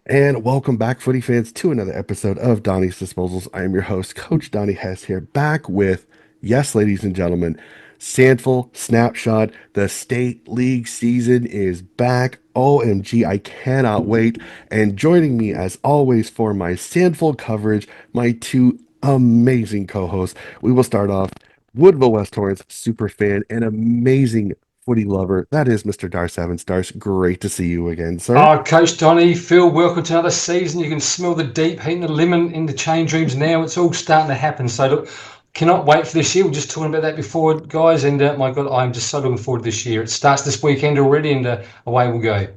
And welcome back, footy fans, to another episode of Donnie's Disposals. I am your host, Coach Donnie Hess, here back with, yes, ladies and gentlemen, SANFL Snapshot. The state league season is back. OMG, I cannot wait. And joining me, as always, for my SANFL coverage, my two amazing co-hosts. We will start off Woodville West Torrance super fan and amazing footy lover. That is Mr. Darce Evans. Darce, great to see you again, sir. Coach Donny, Phil, welcome to another season. You can smell the deep heat and the lemon in the change rooms now. It's all starting to happen. So, look, cannot wait for this year. We are just talking about that before, guys. And my God, I'm just so looking forward to this year. It starts this weekend already, and away we'll go.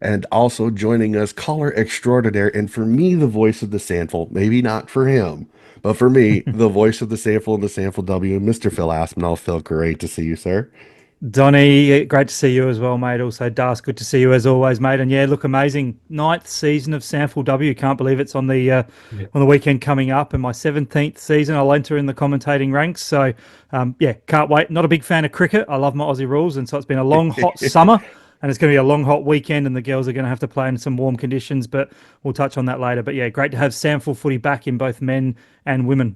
And also joining us, caller extraordinaire, and for me, the voice of the SANFL. Maybe not for him, but for me, the voice of the SANFL and the SANFL W, Mr. Phil Aspinall. Phil, great to see you, sir. Donny, great to see you as well, mate. Also, Das, good to see you as always, mate. And yeah, look, amazing ninth season of SANFL W. Can't believe it's on the weekend coming up, and my 17th season. I'll enter in the commentating ranks. So yeah, can't wait. Not a big fan of cricket. I love my Aussie rules, and so it's been a long, hot summer, and it's going to be a long, hot weekend, and the girls are going to have to play in some warm conditions. But we'll touch on that later. But yeah, great to have SANFL footy back in both men and women.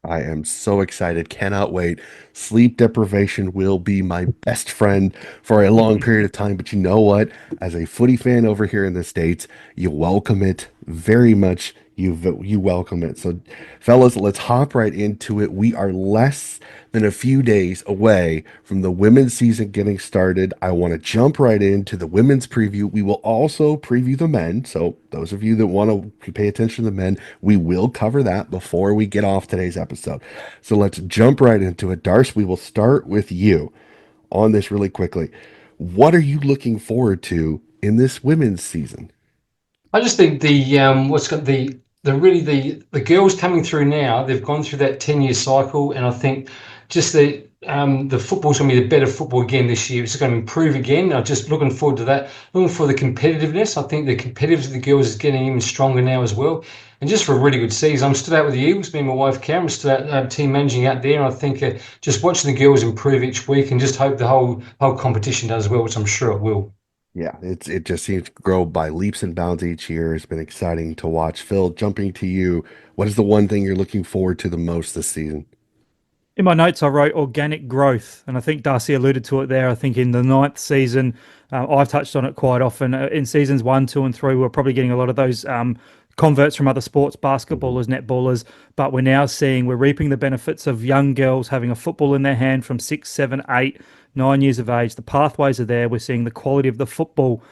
I am so excited. Cannot wait. Sleep deprivation will be my best friend for a long period of time. But you know what? As a footy fan over here in the States, you welcome it very much. You welcome it. So, fellas, let's hop right into it. We are less than a few days away from the women's season getting started. I want to jump right into the women's preview. We will also preview the men. So, those of you that want to pay attention to the men, we will cover that before we get off today's episode. So, let's jump right into it. Darce, we will start with you on this really quickly. What are you looking forward to in this women's season? I just think what's got the girls coming through now. They've gone through that 10-year cycle, and I think just the football's going to be the better football again this year. It's going to improve again. I'm just looking forward to that. Looking for the competitiveness. I think the competitiveness of the girls is getting even stronger now as well. And just for a really good season, I'm stood out with the Eagles. Me and my wife Karen stood out team managing out there, and I think just watching the girls improve each week, and just hope the whole competition does well, which I'm sure it will. Yeah, it just seems to grow by leaps and bounds each year. It's been exciting to watch. Phil, jumping to you, what is the one thing you're looking forward to the most this season? In my notes, I wrote organic growth, and I think Darcy alluded to it there. I think in the ninth season, I've touched on it quite often. In seasons 1, 2, and 3, we're probably getting a lot of those converts from other sports, Mhm. basketballers, netballers, but we're reaping the benefits of young girls having a football in their hand from 6, 7, 8, 9 years of age. The pathways are there. We're seeing the quality of the football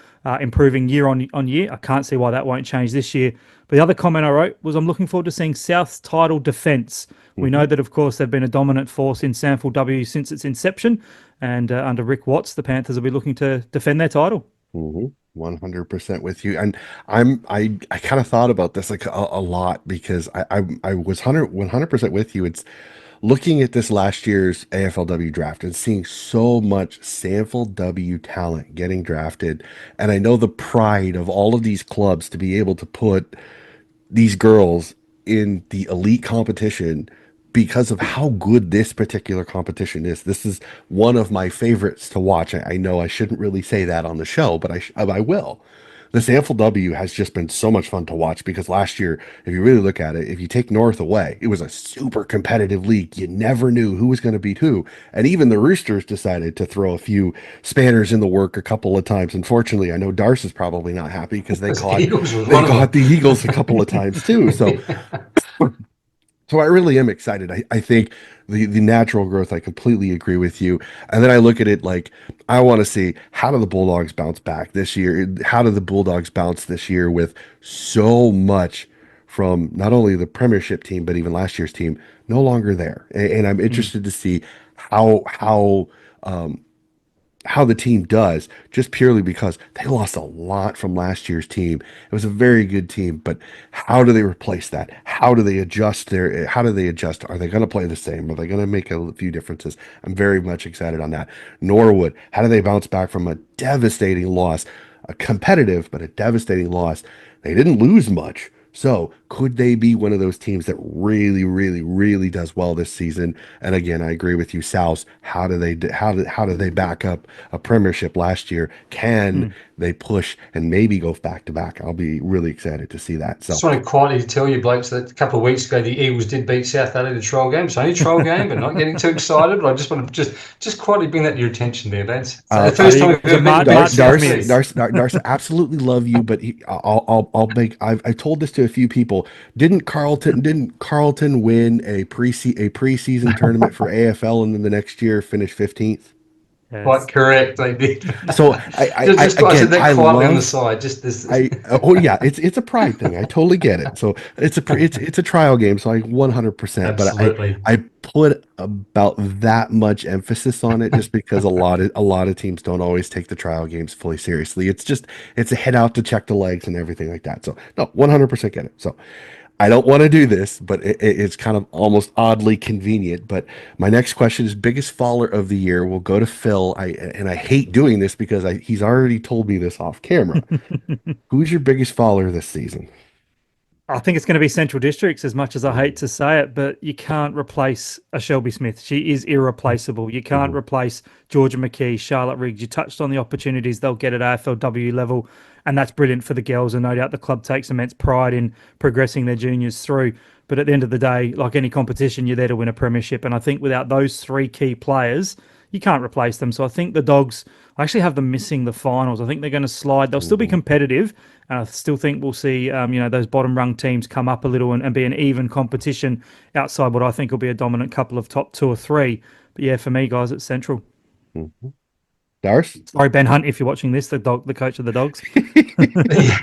improving year on year. I can't see why that won't change this year. But the other comment I wrote was I'm looking forward to seeing South's title defence. We know Mhm. that, of course, they've been a dominant force in SANFL W since its inception, and under Rick Watts, the Panthers will be looking to defend their title. 100% with you. And I kind of thought about this like a lot because I was 100% with you. It's looking at this last year's AFLW draft and seeing so much SANFL W talent getting drafted. And I know the pride of all of these clubs to be able to put these girls in the elite competition because of how good this particular competition is. This is one of my favorites to watch. I know I shouldn't really say that on the show, but I will. This AFLW has just been so much fun to watch because last year, if you really look at it, if you take North away, it was a super competitive league. You never knew who was going to beat who. And even the Roosters decided to throw a few spanners in the work a couple of times. Unfortunately, I know Darce is probably not happy because they Because the caught Eagles was they one of caught them. the Eagles a couple of times too. So so I really am excited. I think the natural growth, I completely agree with you. And then I look at it like I want to see how do the Bulldogs bounce back this year? How do the Bulldogs bounce this year with so much from not only the Premiership team, but even last year's team no longer there? And I'm Mm. interested to see um, how the team does, just purely because they lost a lot from last year's team. It was a very good team, but how do they replace that? How do they adjust? Are they going to play the same? Are they going to make a few differences? I'm very much excited on that. Norwood, how do they bounce back from a devastating loss? A competitive, but a devastating loss. They didn't lose much, So could they be one of those teams that really, really, really does well this season? And again, I agree with you, South. How do they back up a premiership last year? Can Mm. they push and maybe go back to back? I'll be really excited to see that. Just So want to quietly tell you, blokes, that a couple of weeks ago the Eagles did beat South Valley in the trial game. It's only a trial game, but not getting too excited. But I just want to just quietly bring that to your attention there, lads. So the I, first time we've Eagles are ever beaten March South Madness. Darce, absolutely love you, but I'll make. I've told this to a few people. Didn't Carleton win a preseason tournament for AFL and then the next year finish 15th? Quite Yes. correct, they did. So I said again, that I quietly on the love. side. Just this. Oh yeah, it's a pride thing. I totally get it. So it's a trial game. So I 100%. But Absolutely. I put about that much emphasis on it just because a lot of teams don't always take the trial games fully seriously. It's a head out to check the legs and everything like that. So no, 100% get it. So I don't want to do this, but it's kind of almost oddly convenient. But my next question is biggest faller of the year. We'll go to Phil. I hate doing this because he's already told me this off camera. Who's your biggest faller this season? I think it's going to be Central Districts, as much as I hate to say it, but you can't replace a Shelby Smith. She is irreplaceable. You can't Mhm. replace Georgia McKee, Charlotte Riggs. You touched on the opportunities they'll get at AFLW level, and that's brilliant for the girls. And no doubt the club takes immense pride in progressing their juniors through. But at the end of the day, like any competition, you're there to win a premiership. And I think without those three key players, you can't replace them. So I think the Dogs, I actually have them missing the finals. I think they're going to slide. They'll still be Mhm. competitive. And I still think we'll see, those bottom rung teams come up a little and be an even competition outside what I think will be a dominant couple of top two or three. But yeah, for me, guys, it's Central. Mhm. Darce? Sorry, Ben Hunt, if you're watching this, the coach of the Dogs. Yeah.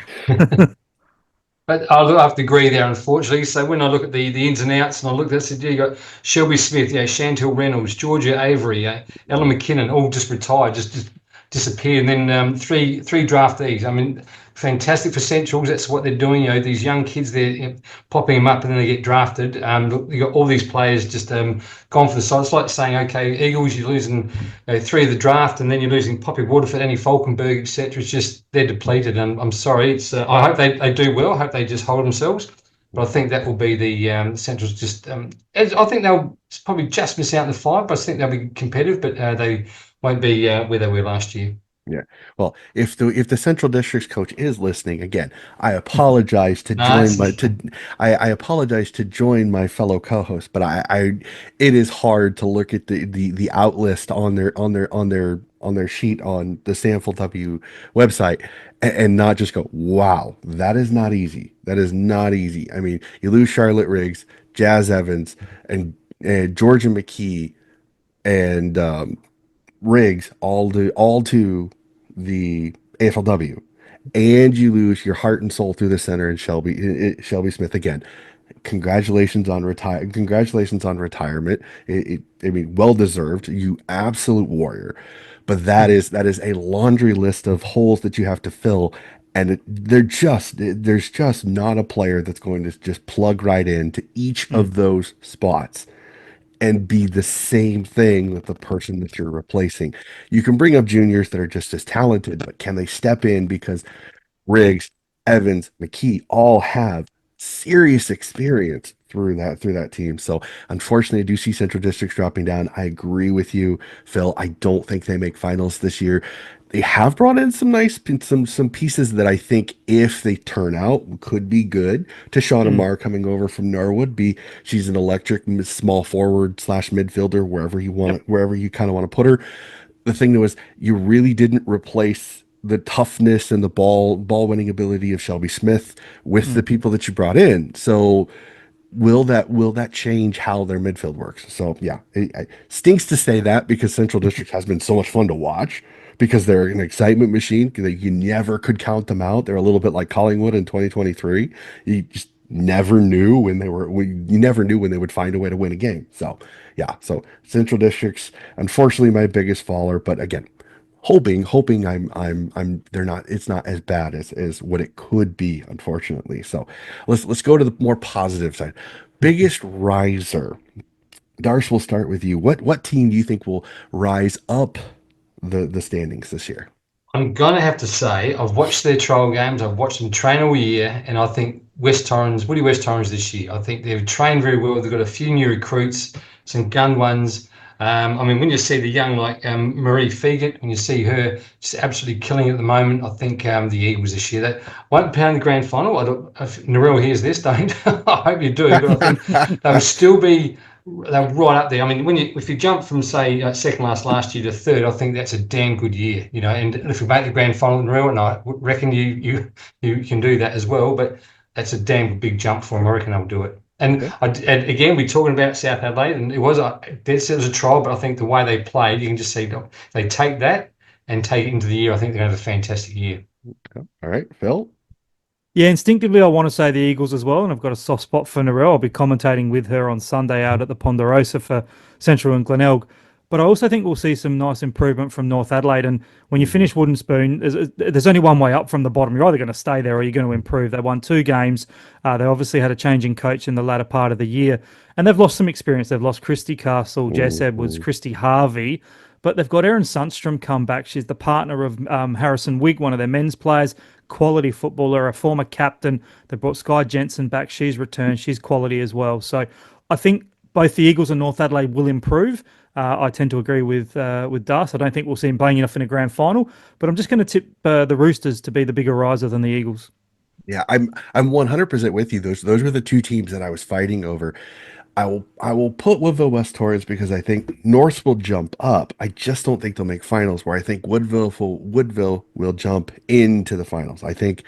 But I'll have to agree there, unfortunately. So when I look at the ins and outs, and I look at this, you got Shelby Smith, Chantel Reynolds, Georgia Avery, Ellen McKinnon, all just retired, just disappeared. And then three draftees. I mean, fantastic for Centrals. That's what they're doing. These young kids, they're popping them up, and then they get drafted. Look, you got all these players just gone for the side. It's like saying, okay, Eagles, you're losing three of the draft, and then you're losing Poppy Waterford, Annie Falkenberg, etc. It's just they're depleted, and I'm sorry. It's I hope they do well. I hope they just hold themselves. But I think that will be the Centrals. Just I think they'll probably just miss out in the five, but I think they'll be competitive. But they won't be where they were last year. Yeah. Well, if the Central District's coach is listening, again, I apologize to No, join my to I apologize to join my fellow co-host, but I it is hard to look at the out list on their sheet on the SANFL W website and not just go, wow, that is not easy. That is not easy. I mean, you lose Charlotte Riggs, Jazz Evans, and Georgia McKee and Riggs all to the AFLW, and you lose your heart and soul through the center in Shelby Smith again. Congratulations on retirement. I mean, well deserved. You absolute warrior. But that is a laundry list of holes that you have to fill, and there's just not a player that's going to just plug right into each Mm, of those spots and be the same thing with the person that you're replacing. You can bring up juniors that are just as talented, but can they step in because Riggs, Evans, McKee all have serious experience through that team. So unfortunately, I do see Central Districts dropping down. I agree with you, Phil. I don't think they make finals this year. They have brought in some pieces that I think if they turn out could be good. Tashana mm, Marr coming over from Norwood, she's an electric small forward slash midfielder yep. wherever you kind of want to put her. The thing that was you really didn't replace the toughness and the ball winning ability of Shelby Smith with the Mm, people that you brought in. So will that change how their midfield works? So yeah, it stinks to say that because Central District has been so much fun to watch because they're an excitement machine. You never could count them out. They're a little bit like Collingwood in 2023. You just never knew you never knew when they would find a way to win a game. So yeah, so Central District's unfortunately my biggest faller, but again, hoping I'm they're not it's not as bad as what it could be, unfortunately. So let's go to the more positive side. Biggest riser. Darce, we'll start with you. What team do you think will rise up the standings this year? I'm gonna have to say I've watched their trial games. I've watched them train all year, and I think Woody West Torrens this year. I think they've trained very well. They've got a few new recruits, some gun ones. I mean, when you see the young like Marie Fegit, when you see her just absolutely killing it at the moment, I think the Eagles this year that won't pound the grand final. I don't, if Narelle hears this, don't. I hope you do, but I think they will still be. They're right up there. I mean, if you jump from say second last year to third, I think that's a damn good year, you know. And if we make the grand final in Narelle, and I reckon you can do that as well, but that's a damn big jump for them. I reckon they'll do it. And, and again, we're talking about South Adelaide, and it was a trial, but I think the way they played, you can just see they take that and take it into the year. I think they're going to have a fantastic year. All right, Phil. Yeah, instinctively, I want to say the Eagles as well, and I've got a soft spot for Narelle. I'll be commentating with her on Sunday out at the Ponderosa for Central and Glenelg. But I also think we'll see some nice improvement from North Adelaide. And when you finish Wooden Spoon, there's only one way up from the bottom. You're either going to stay there or you're going to improve. They won 2 games. They obviously had a changing coach in the latter part of the year. And they've lost some experience. They've lost Christy Castle, Jess Edwards, Christy Harvey. But they've got Erin Sundstrom come back. She's the partner of Harrison Wigg, one of their men's players. Quality footballer, a former captain. They brought Sky Jensen back. She's returned. She's quality as well. So I think both the Eagles and North Adelaide will improve. I tend to agree with Das. I don't think we'll see him playing enough in a grand final, but I'm just going to tip the Roosters to be the bigger riser than the Eagles. Yeah, I'm 100% with you. Those were the 2 teams that I was fighting over. I will put Woodville West Torrens because I think North will jump up. I just don't think they'll make finals. Where I think Woodville will jump into the finals. I think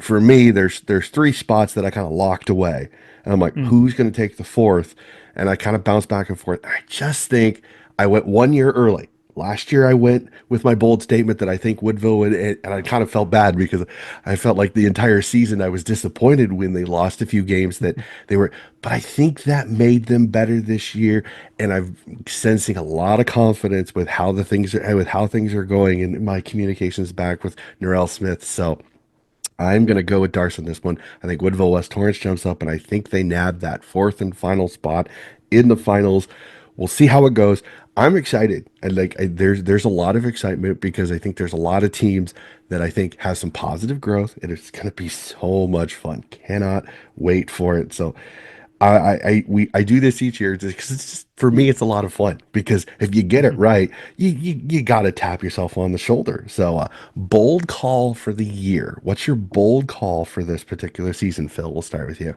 for me there's 3 spots that I kind of locked away, and I'm like, who's going to take the 4th? And I kind of bounce back and forth. I just think I went 1 year early. Last year, I went with my bold statement that I think Woodville would, and I kind of felt bad because I felt like the entire season I was disappointed when they lost a few games that they were. But I think that made them better this year, and I'm sensing a lot of confidence with how things are going in my communications back with Narelle Smith. So I'm going to go with Darce on this one. I think Woodville West Torrens jumps up, and I think they nab that 4th and final spot in the finals. We'll see how it goes. I'm excited, and there's a lot of excitement because I think there's a lot of teams that I think have some positive growth, and it's going to be so much fun. Cannot wait for it. So I do this each year because it's just, for me, it's a lot of fun because if you get it right, you got to tap yourself on the shoulder. So bold call for the year. What's your bold call for this particular season, Phil? We'll start with you.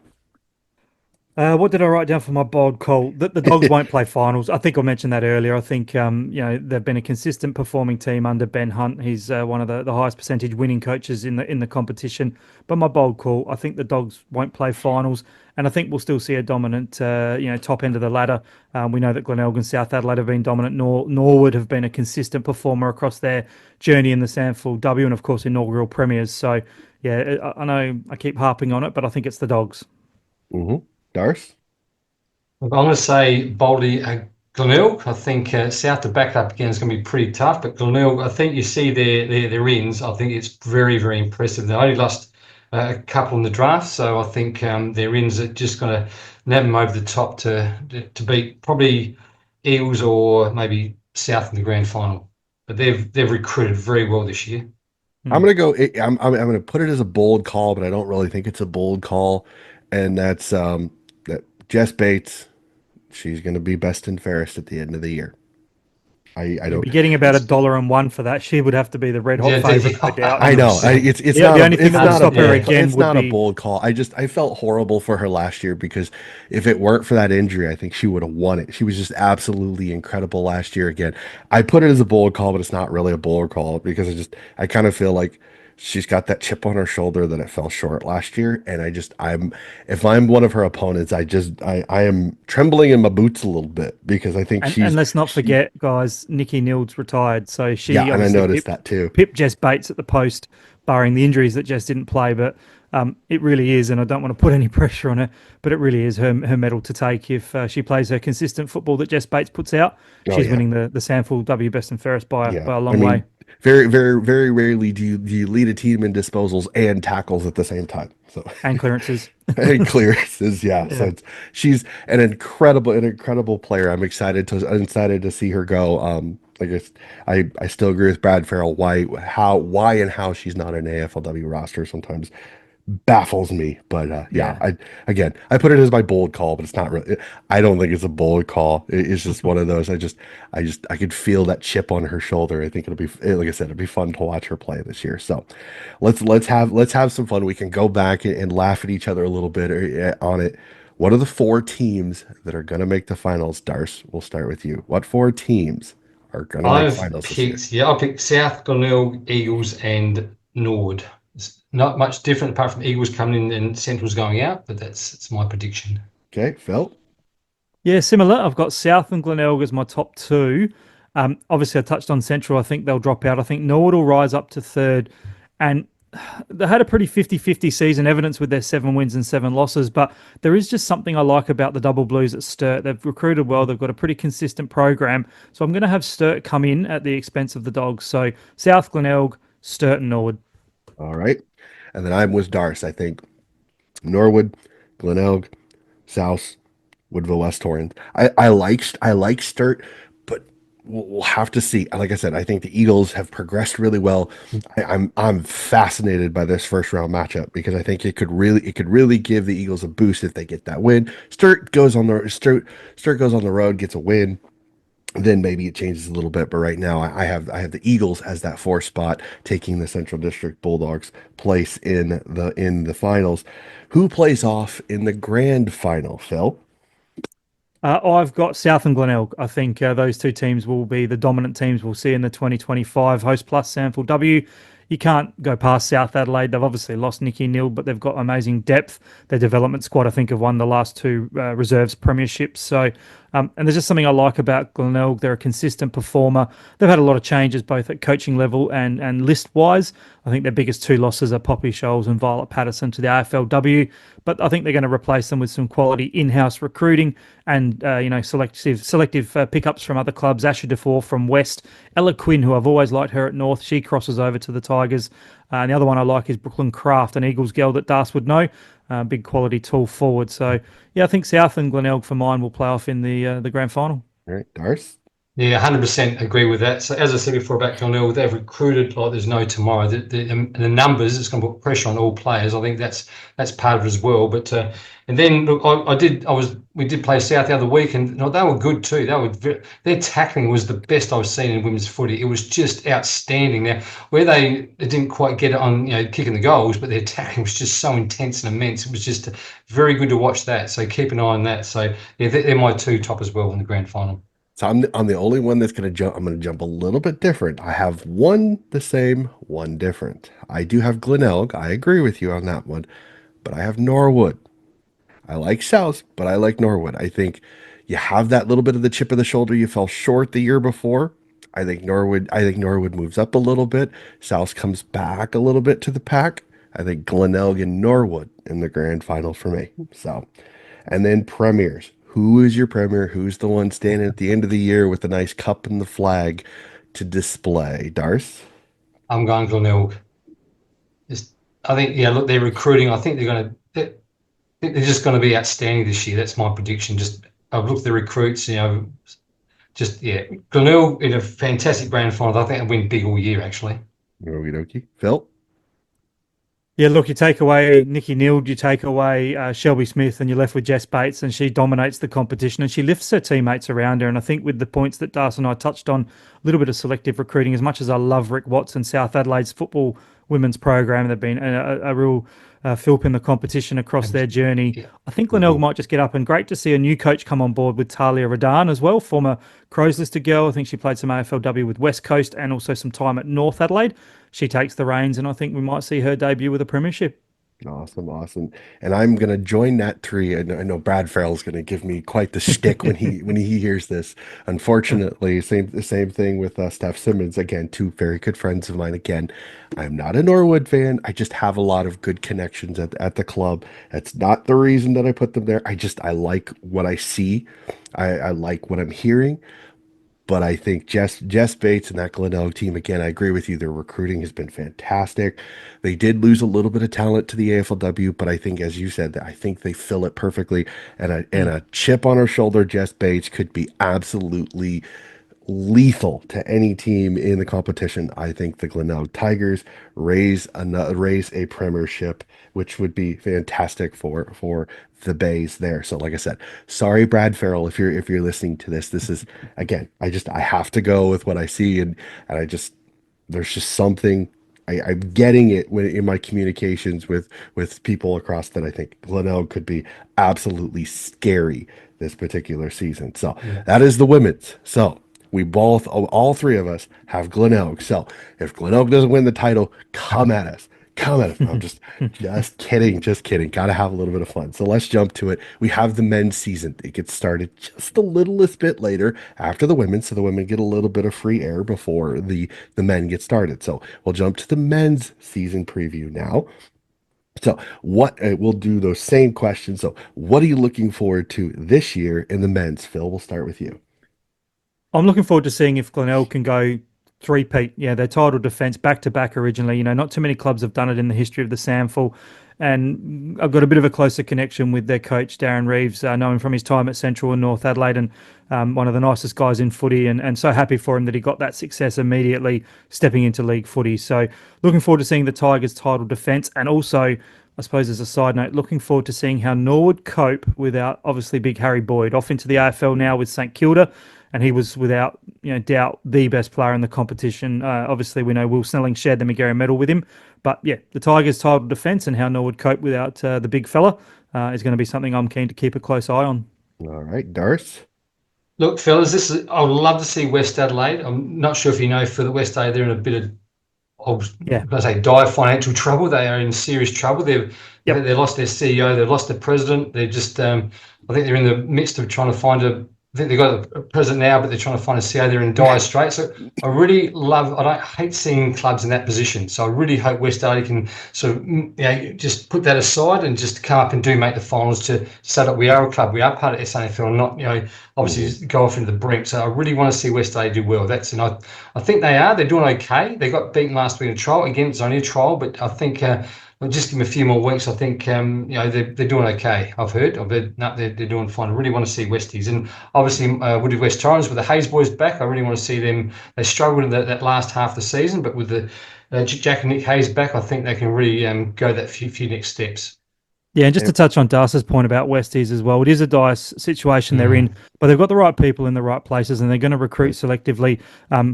What did I write down for my bold call? The Dogs won't play finals. I think I mentioned that earlier. I think they've been a consistent performing team under Ben Hunt. He's one of the highest percentage winning coaches in the competition. But my bold call, I think the Dogs won't play finals, and I think we'll still see a dominant top end of the ladder. We know that Glenelg and South Adelaide have been dominant. Norwood have been a consistent performer across their journey in the SANFL W and of course inaugural premiers. So yeah, I know I keep harping on it, but I think it's the Dogs. Mm-hmm. Darce? I'm going to say boldly Glenelg. I think South to back up again is going to be pretty tough, but Glenelg, I think you see their ends. I think it's very, very impressive. They only lost a couple in the draft, so I think their ends are just going to nab them over the top to beat probably Eagles or maybe South in the grand final. But they've recruited very well this year. I'm gonna go. I'm gonna put it as a bold call, but I don't really think it's a bold call, and that's that Jess Bates. She's gonna be best and fairest at the end of the year. I don't. You're getting about $1.01 for that. She would have to be the red hot favorite, no doubt. I know. It's the only thing that would stop her again. It's not a bold call. I felt horrible for her last year because if it weren't for that injury, I think she would have won it. She was just absolutely incredible last year again. I put it as a bold call, but it's not really a bold call because I kind of feel like she's got that chip on her shoulder that it fell short last year, and if I'm one of her opponents, I am trembling in my boots a little bit because I think and let's not forget, guys, Nikki Nild's retired, so she and I noticed that too. Pipped Jess Bates at the post, barring the injuries that Jess didn't play, but it really is, and I don't want to put any pressure on her, but it really is her medal to take if she plays her consistent football that Jess Bates puts out. She's winning the SANFL W best and fairest by a long way. Very, very, very rarely do you lead a team in disposals and tackles at the same time. So and clearances. Yeah. So she's an incredible player. I'm excited to see her go. I still agree with Brad Farrell. Why and how she's not an AFLW roster sometimes baffles me. But yeah, Yeah. I put it as my bold call, but it's not really. I don't think it's a bold call. It's just one of those. I could feel that chip on her shoulder. I think it'll be, like I said, it'll be fun to watch her play this year. So let's have some fun. We can go back and laugh at each other a little bit on it. What are the four teams that are going to make the finals? Darce, we'll start with you. What four teams are going to make finals this year? I picked South, Glenelg, Eagles, and Norwood. It's not much different apart from Eagles coming in and Central's going out, but that's my prediction. Okay, Phil. Yeah, similar. I've got South and Glenelg as my top two. Obviously, I touched on Central. I think they'll drop out. I think Norwood will rise up to third. And they had a pretty 50-50 season, evidence with their 7 wins and 7 losses. But there is just something I like about the Double Blues at Sturt. They've recruited well. They've got a pretty consistent program. So I'm going to have Sturt come in at the expense of the Dogs. So South, Glenelg, Sturt and Norwood. All right. And then I'm with Darce. I think Norwood, Glenelg, South, Woodville, West Torrens. I like Sturt, but we'll have to see. Like I said, I think the Eagles have progressed really well. I'm fascinated by this first round matchup because I think it could really give the Eagles a boost if they get that win. Sturt goes on the road, gets a win. Then maybe it changes a little bit, but right now I have the Eagles as that 4th spot, taking the Central District Bulldogs place in the finals. Who plays off in the grand final, Phil? I've got South and Glenelg. I think those two teams will be the dominant teams we'll see in the 2025 Host Plus SANFL W. You can't go past South Adelaide. They've obviously lost Nicky Neal, but they've got amazing depth. Their development squad, I think, have won the last 2 reserves premierships. So, and there's just something I like about Glenelg. They're a consistent performer. They've had a lot of changes, both at coaching level and list wise. I think their biggest 2 losses are Poppy Scholes and Violet Patterson to the AFLW. But I think they're going to replace them with some quality in-house recruiting and selective pickups from other clubs. Asher DeFore from West, Ella Quinn, who I've always liked her at North. She crosses over to the Tigers. And the other one I like is Brooklyn Craft, an Eagles girl that Das would know. Big quality tall forward. So yeah, I think South and Glenelg for mine will play off in the grand final. All right, Darce. Yeah, 100% agree with that. So as I said before about Glenelg, they've recruited like there's no tomorrow. The numbers, it's going to put pressure on all players. I think that's part of it as well. But and then look, we did play South the other week, and they were good too. Their tackling was the best I've seen in women's footy. It was just outstanding. Now where they didn't quite get it on kicking the goals, but their tackling was just so intense and immense. It was just very good to watch that. So keep an eye on that. So yeah, they're my 2 top as well in the grand final. So I'm the only one that's gonna jump. I'm gonna jump a little bit different. I have one the same, one different. I do have Glenelg. I agree with you on that one, but I have Norwood. I like South, but I like Norwood. I think you have that little bit of the chip of the shoulder. You fell short the year before. I think Norwood moves up a little bit. South comes back a little bit to the pack. I think Glenelg and Norwood in the grand final for me. So, and then premiers. Who is your premier? Who's the one standing at the end of the year with the nice cup and the flag to display? Darth? I'm going Glenelg. I think, yeah, look, they're recruiting. I think they're just going to be outstanding this year. That's my prediction. Just I've looked at the recruits, Glenelg in a fantastic grand final. I think they'll win big all year, actually. Okie dokie. Phil? Yeah, look, you take away Nicky Neal, you take away Shelby Smith, and you're left with Jess Bates, and she dominates the competition, and she lifts her teammates around her. And I think with the points that Darcy and I touched on, a little bit of selective recruiting, as much as I love Rick Watson, South Adelaide's football women's program, they've been a real fillip in the competition across their journey. Yeah. I think Glenelg might just get up, and great to see a new coach come on board with Talia Radan as well, former Crows listed girl. I think she played some AFLW with West Coast and also some time at North Adelaide. She takes the reins, and I think we might see her debut with a premiership. Awesome. And I'm gonna join that tree. I know Brad Farrell's gonna give me quite the shtick when he hears this. Unfortunately, the same thing with Steph Simmons. Again, 2 very good friends of mine. Again, I'm not a Norwood fan. I just have a lot of good connections at the club. That's not the reason that I put them there. I like what I see. I like what I'm hearing. But I think Jess Bates and that Glenelg team, again, I agree with you. Their recruiting has been fantastic. They did lose a little bit of talent to the AFLW, but I think, as you said, I think they fill it perfectly. And a chip on her shoulder, Jess Bates could be absolutely lethal to any team in the competition. I think the Glenelg Tigers raise a premiership, which would be fantastic for the Bays there. So, like I said, sorry, Brad Farrell, if you're listening to this. This is again, I have to go with what I see, and I just there's just something. I'm getting it when in my communications with people across that I think Glenelg could be absolutely scary this particular season. So Yeah. that is the women's. So we both, all three of us, have Glenelg. So if Glenelg doesn't win the title, come at us. Come at us. No, I'm just kidding. Just kidding. Got to have a little bit of fun. So let's jump to it. We have the men's season. It gets started just the littlest bit later after the women. So the women get a little bit of free air before the men get started. So we'll jump to the men's season preview now. So what we'll do those same questions. So what are you looking forward to this year in the men's? Phil, we'll start with you. I'm looking forward to seeing if Glenelg can go three-peat. Yeah, their title defence back-to-back originally. Not too many clubs have done it in the history of the SANFL. And I've got a bit of a closer connection with their coach, Darren Reeves. I know him from his time at Central and North Adelaide, and one of the nicest guys in footy, and so happy for him that he got that success immediately stepping into league footy. So looking forward to seeing the Tigers' title defence, and also, I suppose as a side note, looking forward to seeing how Norwood cope without obviously big Harry Boyd. Off into the AFL now with St Kilda, and he was without doubt the best player in the competition. Obviously, we know Will Snelling shared the Magarey medal with him. But yeah, the Tigers' title defence and how Norwood cope without the big fella is going to be something I'm keen to keep a close eye on. All right, Darth. Look, fellas, I would love to see West Adelaide. I'm not sure if you know, for the West Adelaide, they're in a bit of dire financial trouble. They are in serious trouble. They lost their CEO, they've lost their president. They're just, I think they're in the midst of trying to find I think they've got a president now, but they're trying to find a CEO. They're in dire straits. So I don't hate seeing clubs in that position. So I really hope West Adelaide can sort of, just put that aside and just come up and make the finals to say that we are a club, we are part of SANFL, and not, obviously go off into the brink. So I really want to see West Adelaide do well. I think they are. They're doing okay. They got beaten last week in a trial. Again, it's only a trial, but I think I'll just give them a few more weeks. I think they're doing okay. I've heard no, they're doing fine. I really want to see Westies, and obviously Wooded West Torrens with the Hayes boys back. I really want to see them. They struggled in that last half of the season, but with the Jack and Nick Hayes back, I think they can really go that few next steps. Yeah, and just to touch on Darcy's point about Westies as well, it is a dire situation they're in, but they've got the right people in the right places, and they're going to recruit selectively.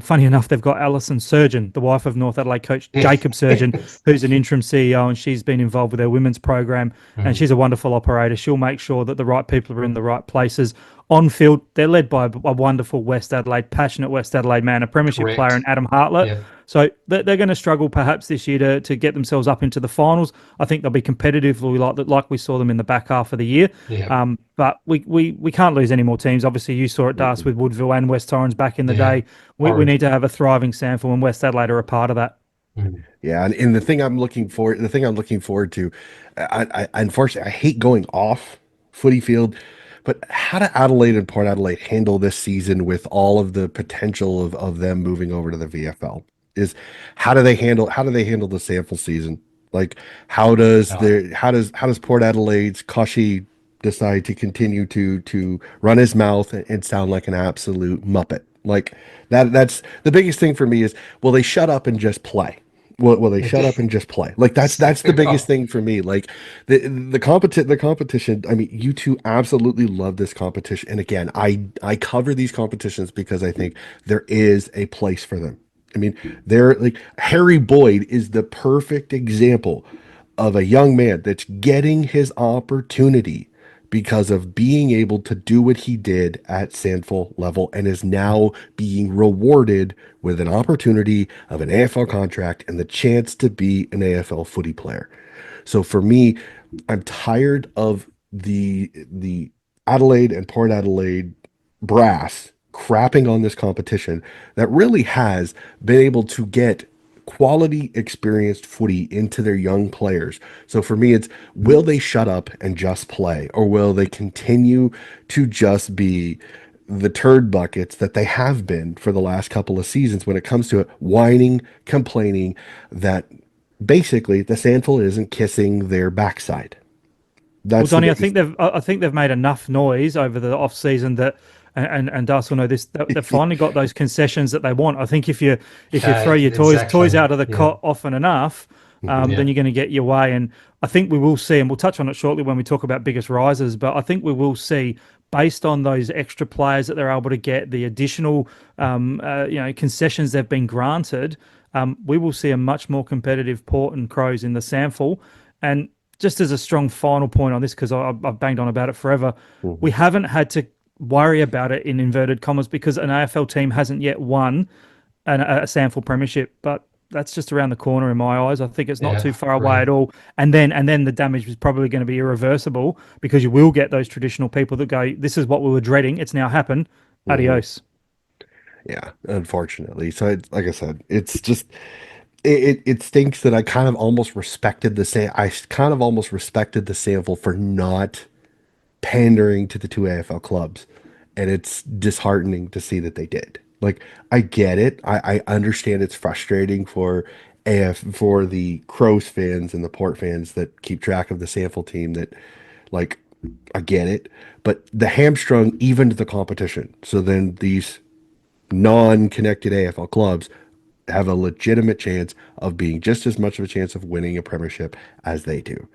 Funny enough, they've got Alison Surgeon, the wife of North Adelaide coach Jacob Surgeon, who's an interim CEO, and she's been involved with their women's program, and she's a wonderful operator. She'll make sure that the right people are in the right places. On field, they're led by a wonderful West Adelaide, passionate West Adelaide man, a premiership player in Adam Hartlett. Yeah. So they're going to struggle perhaps this year to get themselves up into the finals. I think they'll be competitive like we saw them in the back half of the year. Yeah. But we can't lose any more teams. Obviously, you saw it, Darcy, with Woodville and West Torrens back in the day. We need to have a thriving SANFL, and West Adelaide are a part of that. Yeah, and the thing I'm looking forward to, I unfortunately I hate going off footy field, but how do Adelaide and Port Adelaide handle this season with all of the potential of them moving over to the VFL? Is how do they handle the SANFL season? Like how does Port Adelaide's Kashi decide to continue to run his mouth and sound like an absolute muppet? Like that's the biggest thing for me is, will they shut up and just play? Will they shut up and just play? Like that's the biggest thing for me. Like the competition. I mean, you two absolutely love this competition. And again, I cover these competitions because I think there is a place for them. I mean, they're like Harry Boyd is the perfect example of a young man that's getting his opportunity because of being able to do what he did at SANFL level, and is now being rewarded with an opportunity of an AFL contract and the chance to be an AFL footy player. So for me, I'm tired of the Adelaide and Port Adelaide brass crapping on this competition that really has been able to get quality experienced footy into their young players. So for me, it's, will they shut up and just play, or will they continue to just be the turd buckets that they have been for the last couple of seasons when it comes to it, whining, complaining that basically the SANFL isn't kissing their backside? Well, Donnie, I think they've made enough noise over the off season that and Dust will know this. They've finally got those concessions that they want. I think if you throw Okay, your toys exactly. out of the Yeah, cot often enough, Mhm. then yeah, you're going to get your way. And I think we will see, and we'll touch on it shortly when we talk about biggest risers. But I think we will see, based on those extra players that they're able to get, the additional concessions they've been granted, we will see a much more competitive Port and Crows in the SANFL. And just as a strong final point on this, because I've banged on about it forever, we Mhm. haven't had to worry about it in inverted commas because an AFL team hasn't yet won a SANFL premiership. But that's just around the corner in my eyes. I think it's not yeah. too far away Agree. at all. And then the damage is probably going to be irreversible because you will get those traditional people that go, "This is what we were dreading. It's now happened. Mhm. Adios." Yeah, unfortunately. So it's like I said, it's just it stinks that I kind of almost respected I kind of almost respected the sample for not pandering to the two AFL clubs. And it's disheartening to see that they did. Like, I get it. I understand it's frustrating for for the Crows fans and the Port fans that keep track of the sample team that, like, I get it. But the hamstrung even to the competition. So then these non-connected AFL clubs have a legitimate chance of being just as much of a chance of winning a premiership as they do.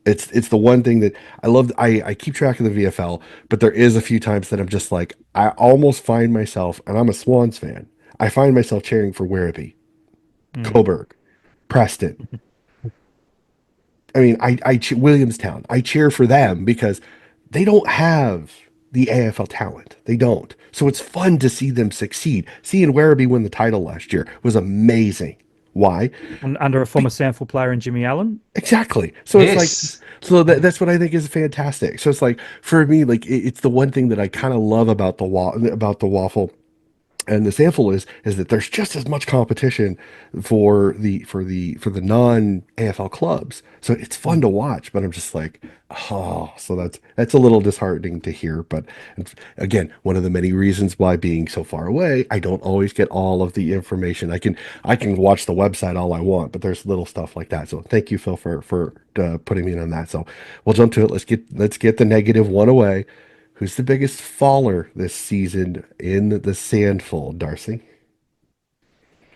It's the one thing that I love. I keep track of the VFL, but there is a few times that I'm just like, I almost find myself, and I'm a Swans fan. I find myself cheering for Werribee, Mm. Coburg, Preston. I mean, Williamstown. I cheer for them because they don't have the AFL talent. They don't. So it's fun to see them succeed. Seeing Werribee win the title last year was amazing. Why? And under a former Be- SANFL player in Jimmy Allen. exactly. So it's like, Yes. Yeah. that's what I think is fantastic. So it's like for me, like it's the one thing that I kind of love about about the waffle and the sample is that there's just as much competition for the non AFL clubs. So it's fun to watch, but I'm just like, oh, so that's a little disheartening to hear. But again, one of the many reasons why being so far away, I don't always get all of the information. I can watch the website all I want, but there's little stuff like that. So thank you, Phil, for putting me in on that. So we'll jump to it. Let's get the negative one away. Who's the biggest faller this season in the SANFL, Darcy?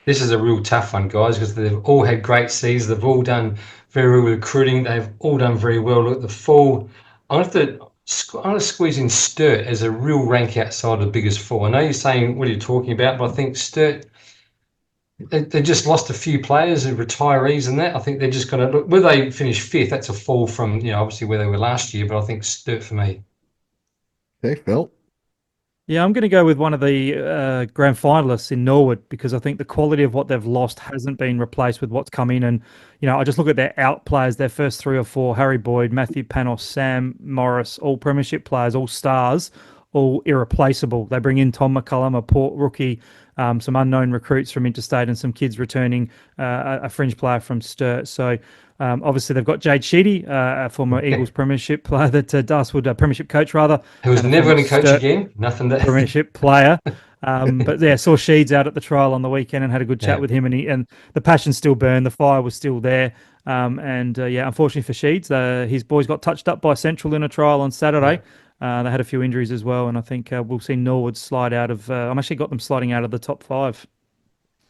This is a real tough one, guys, because they've all had great seasons. They've all done very well with recruiting. They've all done very well. Look, the fall, I'm going to squeeze in Sturt as a real rank outside of the biggest fall. I know you're saying what are you talking about, but I think Sturt, they just lost a few players and retirees and that. I think they're just going to look where they finish fifth. That's a fall from, obviously where they were last year, but I think Sturt for me. Okay, Phil. Yeah, I'm going to go with one of the grand finalists in Norwood because I think the quality of what they've lost hasn't been replaced with what's come in. And, I just look at their out players, their first three or four: Harry Boyd, Matthew Panos, Sam Morris, all premiership players, all stars, all irreplaceable. They bring in Tom McCullum, a Port rookie, some unknown recruits from interstate, and some kids returning, a fringe player from Sturt. So, obviously, they've got Jade Sheedy, a former Eagles premiership player that Das would premiership coach rather, Who's and a never former going to coach Sturt again. Nothing that. premiership player. But yeah, saw Sheeds out at the trial on the weekend and had a good chat Yeah, with him, and the passion still burned, the fire was still there. Yeah, unfortunately for Sheeds, his boys got touched up by Central in a trial on yeah. Saturday. They had a few injuries as well, and I think we'll see Norwood slide out of. I'm actually got them sliding out of the top five.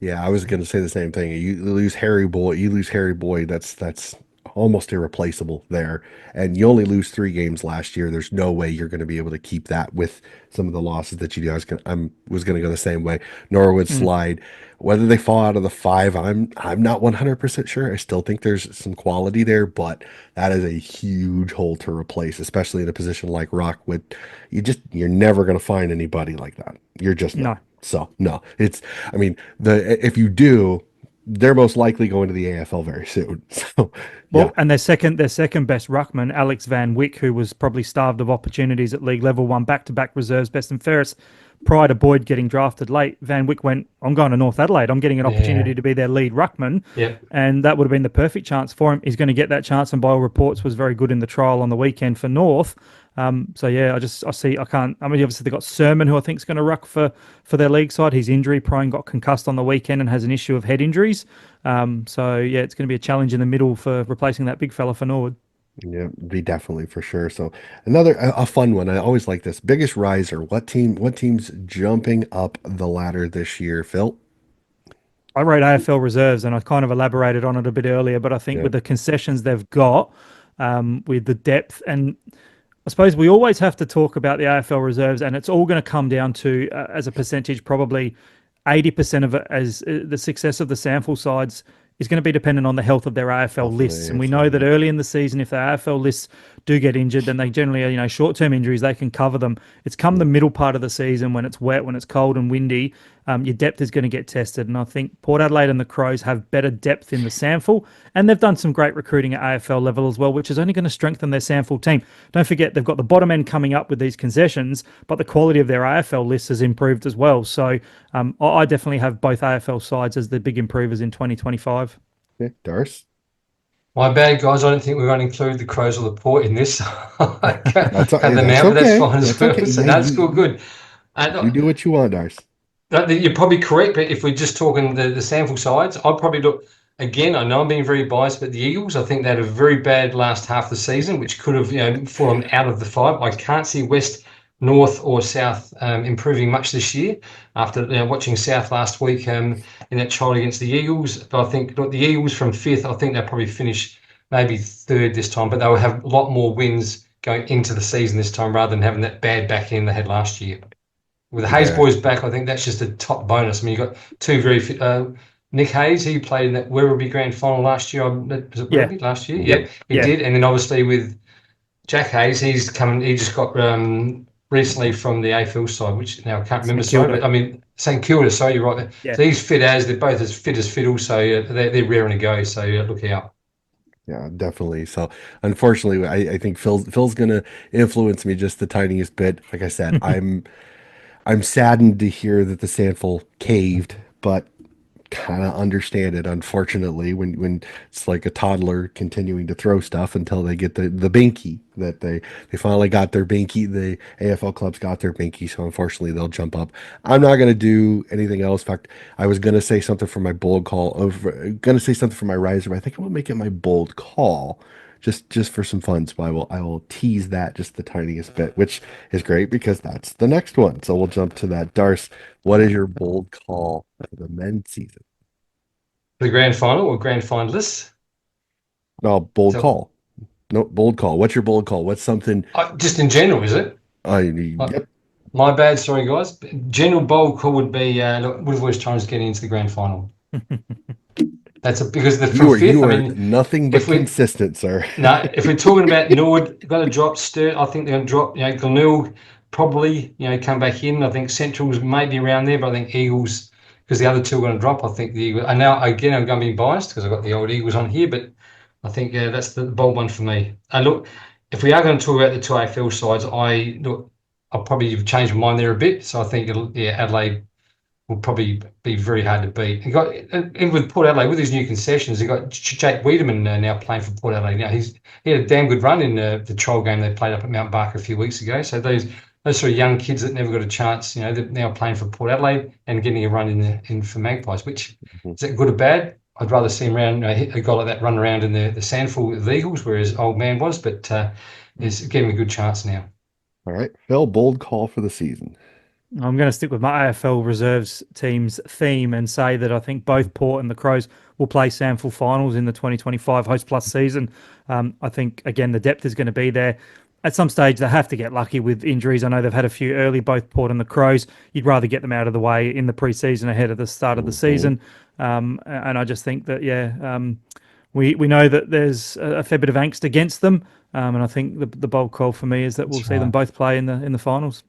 Yeah, I was going to say the same thing. You lose Harry Boyd. That's almost irreplaceable there. And you only lose 3 games last year. There's no way you're going to be able to keep that with some of the losses that you do. Was going to go the same way. Norwood Mm, slide. Whether they fall out of the five, I'm not 100% sure. I still think there's some quality there, but that is a huge hole to replace, especially in a position like Rockwood. You're never going to find anybody like that. You're just no. not. So no, I mean, the if you do, they're most likely going to the AFL very soon. So yeah. Well, and their second best ruckman, Alex Van Wyck, who was probably starved of opportunities at league level, won back-to-back reserves, best and fairest. Prior to Boyd getting drafted late, Van Wyck went, "I'm going to North Adelaide. I'm getting an Yeah, opportunity to be their lead ruckman," yeah, and that would have been the perfect chance for him. He's going to get that chance, and by all reports, was very good in the trial on the weekend for North. So yeah, I can't. I mean, obviously they got Sermon, who I think is going to ruck for their league side. He's injury prone, got concussed on the weekend, and has an issue of head injuries. So yeah, it's going to be a challenge in the middle for replacing that big fella for Norwood. Yeah, be definitely for sure. So another a fun one. I always like this. Biggest riser. What team's jumping up the ladder this year, Phil? I wrote AFL reserves and I kind of elaborated on it a bit earlier, but I think Yeah, with the concessions they've got, with the depth, and I suppose we always have to talk about the AFL reserves, and it's all going to come down to, as a percentage, probably 80% of it as the success of the SANFL sides is going to be dependent on the health of their AFL off of the lists. And we AFL. know that Yep. early in the season, if the AFL lists do get injured, then they generally are, short-term injuries, they can cover them. It's come the Yep. middle part of the season when it's wet, when it's cold and windy, your depth is going to get tested. And I think Port Adelaide and the Crows have better depth in the SANFL, and they've done some great recruiting at AFL level as well, which is only going to strengthen their SANFL team. Don't forget, they've got the bottom end coming up with these concessions, but the quality of their AFL list has improved as well. So I definitely have both AFL sides as the big improvers in 2025. Okay, Darce. My bad, guys. I don't think we're going to include the Crows or the Port in this. I can't have them That's out, but that's okay. fine as That's well. okay. So Hey, that's still good. you And do what you want, Darce. you're probably correct, but if we're just talking the sample sides, I'd probably look again. I know I'm being very biased, but the Eagles, I think they had a very bad last half of the season, which could have fallen out of the fight. I can't see West, North, or South improving much this year. After watching South last week in that trial against the Eagles, but I think look, the Eagles from fifth, I think they'll probably finish maybe third this time, but they will have a lot more wins going into the season this time rather than having that bad back end they had last year. With the Hayes Yeah, boys back, I think that's just a top bonus. I mean, you got two very fit. Nick Hayes, he played in that Werribee grand final last year. Was it Yeah, Werribee last year? yep. Yeah, he yeah. did. And then obviously with Jack Hayes, he's coming. He just got recently from the AFL side, which now I can't remember. St Sorry, Kilda. but I mean St Kilda. Sorry, you're right there. Yeah. So he's fit as they're both as fit as fiddle. So they're raring to go. So look out. Yeah, definitely. So unfortunately, I think Phil's gonna influence me just the tiniest bit. Like I said, I'm saddened to hear that the Sandful caved, but kind of understand it. Unfortunately, when it's like a toddler continuing to throw stuff until they get the binky that they finally got their binky. The AFL clubs got their binky, so unfortunately they'll jump up. I'm not gonna do anything else. In fact, I was gonna say something for my bold call. Gonna say something for my riser, but I think I'm gonna make it my bold call. Just for some fun, so I will tease that just the tiniest bit, which is great because that's the next one. So we'll jump to that. Darce, what is your bold call for the men's season? The grand final or grand finalists. No, bold So call. No, bold call. What's your bold call? What's something just in general, is it? I Uh, yep. My bad, sorry guys. General bold call would be look, Woodward's trying to get into the grand final. That's because from fifth. You I are mean, nothing but if we consistent, sir. no, if we're talking about Nord, going to drop Sturt. I think they're going to drop. Glenelg probably come back in. I think Central's maybe around there, but I think Eagles because the other two are going to drop. I think the Eagles. And now again, I'm going to be biased because I've got the old Eagles on here, but I think that's the bold one for me. And look, if we are going to talk about the two AFL sides, I'll probably change my mind there a bit. So I think Adelaide will probably be very hard to beat. And with Port Adelaide with his new concessions, you got Jake Wiedemann now playing for Port Adelaide. Now he had a damn good run in the trial game they played up at Mount Barker a few weeks ago. So those sort of young kids that never got a chance, they're now playing for Port Adelaide and getting a run in for Magpies. Which Mhm. is that good or bad? I'd rather see him around hit a guy like that run around in the SANFL with the Eagles, where his old man was. But is giving him a good chance now. All right. Phil, bold call for the season. I'm going to stick with my AFL reserves team's theme and say that I think both Port and the Crows will play SANFL finals in the 2025 Host Plus season. I think, again, the depth is going to be there. At some stage, they have to get lucky with injuries. I know they've had a few early, both Port and the Crows. You'd rather get them out of the way in the preseason ahead of the start of the Mhm. season. And I just think that, we know that there's a fair bit of angst against them. And I think the bold call for me is that we'll That's see them right. both play in the finals.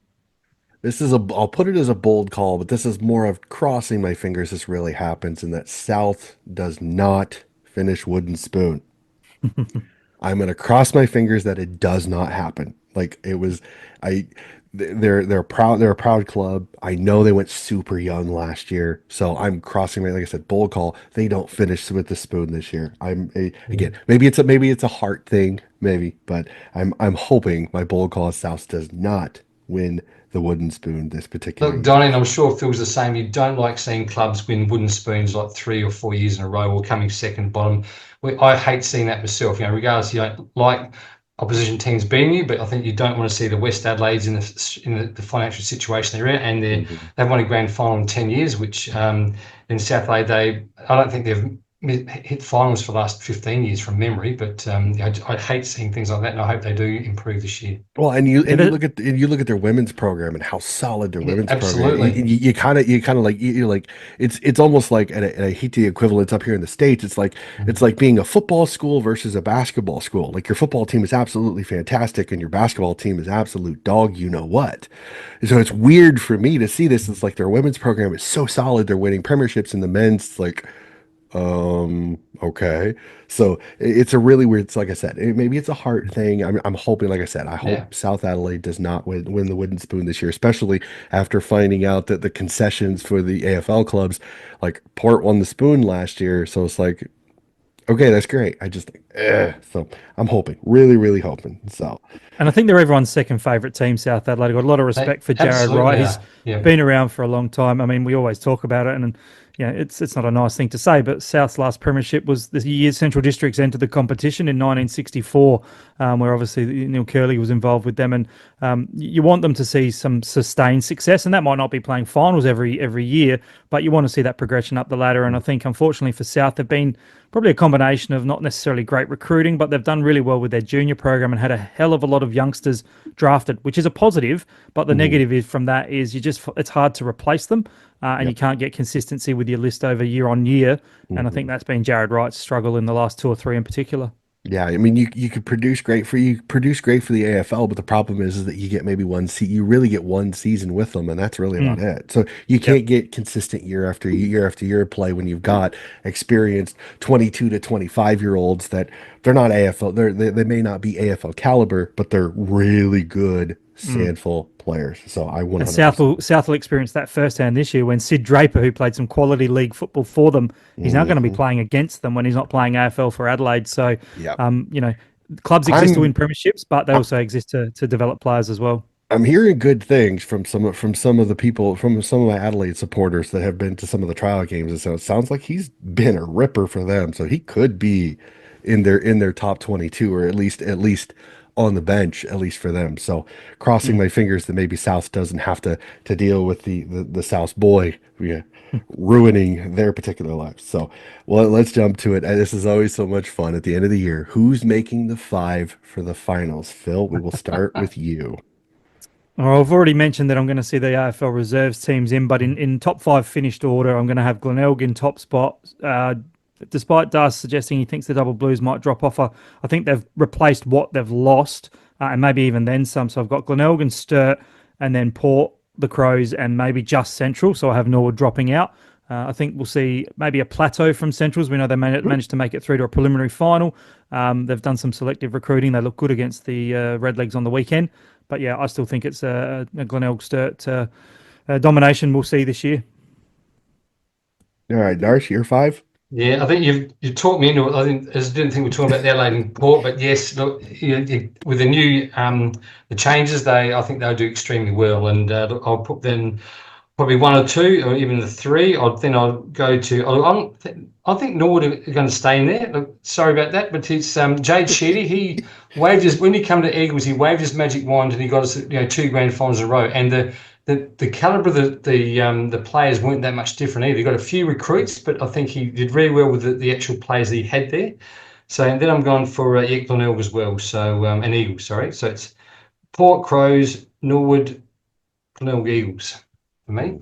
I'll put it as a bold call, but this is more of crossing my fingers this really happens and that South does not finish wooden spoon. I'm gonna cross my fingers that it does not happen. Like it was, I, they're proud. They're a proud club. I know they went super young last year, so I'm crossing my like I said, bold call. They don't finish with the spoon this year. Again, maybe it's a heart thing, maybe, but I'm hoping my bold call South does not win the wooden spoon this particular Look, year. Donnie, and I'm sure Phil's the same. You don't like seeing clubs win wooden spoons like 3 or 4 years in a row or coming second bottom. I hate seeing that myself. Regardless, you don't like opposition teams beating you, but I think you don't want to see the West Adelaides in the financial situation they're in, and Mhm. they've won a grand final in 10 years, which in South Adelaide, I don't think they've hit finals for the last 15 years from memory, but I hate seeing things like that, and I hope they do improve this year. Well, Yeah, and you look at their women's program and how solid their Yeah, women's program. absolutely. You kind of like you're like it's almost like, and I hate the equivalence up here in the States. It's Mm. like being a football school versus a basketball school. Like your football team is absolutely fantastic, and your basketball team is absolute dog. You know what? So it's weird for me to see this. It's like their women's program is so solid. They're winning premierships, and the men's like okay. So it's a really weird, it's like I said, maybe it's a heart thing. I'm hoping, like I said, I Yeah. hope South Adelaide does not win the wooden spoon this year, especially after finding out that the concessions for the AFL clubs, like Port won the spoon last year. So it's like, okay, that's great. I just, so I'm hoping, really, really hoping. So, And I think they're everyone's second favourite team, South Adelaide. I've got a lot of They respect for Jared Wright. absolutely He's are. Yeah. been around for a long time. I mean, we always talk about it, and it's not a nice thing to say, but South's last premiership was the year Central Districts entered the competition in 1964, where obviously Neil Curley was involved with them, and you want them to see some sustained success, and that might not be playing finals every year, but you want to see that progression up the ladder. And I think, unfortunately for South, they've been probably a combination of not necessarily great recruiting, but they've done really well with their junior program and had a hell of a lot of youngsters drafted, which is a positive. But the mhm, negative is from that is it's hard to replace them, and you yep. can't get consistency with your list over year on year. And I think Mhm. that's been Jared Wright's struggle in the last 2 or 3 in particular. Yeah, I mean, you could produce great for the AFL, but the problem is that you get maybe you really get one season with them, and that's really about Mm, it. So you yep. can't get consistent year after year play when you've got experienced 22 to 25 year olds that they're not AFL, they may not be AFL caliber, but they're really good Mm. SANFL players. So I And 100%. South will experience that firsthand this year when Sid Draper, who played some quality league football for them, he's now going to be Hmm. playing against them when he's not playing AFL for Adelaide. So, Yeah. um, you know, clubs exist to I'm win premierships, but they also exist to develop players as well. I'm hearing good things from some of the people from some of my Adelaide supporters that have been to some of the trial games, and so it sounds like he's been a ripper for them. So he could be in their top 22, or at least on the bench, at least for them. So crossing Mm. my fingers that maybe South doesn't have to deal with the South boy, yeah, ruining their particular lives. So well, let's jump to it. This is always so much fun at the end of the year. Who's making the five for the finals? Phil, we will start with you. Well, I've already mentioned that I'm going to see the AFL reserves teams in, but in top five finished order, I'm going to have Glenelg in top spot. Despite Das suggesting he thinks the Double Blues might drop off, I think they've replaced what they've lost, and maybe even then some. So I've got Glenelg and Sturt, and then Port, the Crows, and maybe just Central. So I have Norwood dropping out. I think we'll see maybe a plateau from Centrals. We know they managed to make it through to a preliminary final. They've done some selective recruiting. They look good against the Redlegs on the weekend. But yeah, I still think it's a Glenelg Sturt domination we'll see this year. All right, Darsh, you're five. Yeah, I think you talked me into it. I didn't think we were talking about the Adelaide and Port, but yes, look, with the new the changes, I think they'll do extremely well, and look, I'll put them probably one or two, or even the three. I'll go to. I think Norwood are going to stay in there. Look, sorry about that, but it's Jade Sheedy. He waved his when he came to Eagles. He waved his magic wand, and he got us 2 grand finals in a row. And the caliber of the players weren't that much different either. He got a few recruits, but I think he did very well with the actual players that he had there. So and then I'm going for Glenelg as well. So and Eagles, sorry. So it's Port Crows, Norwood, Glenelg Eagles for me.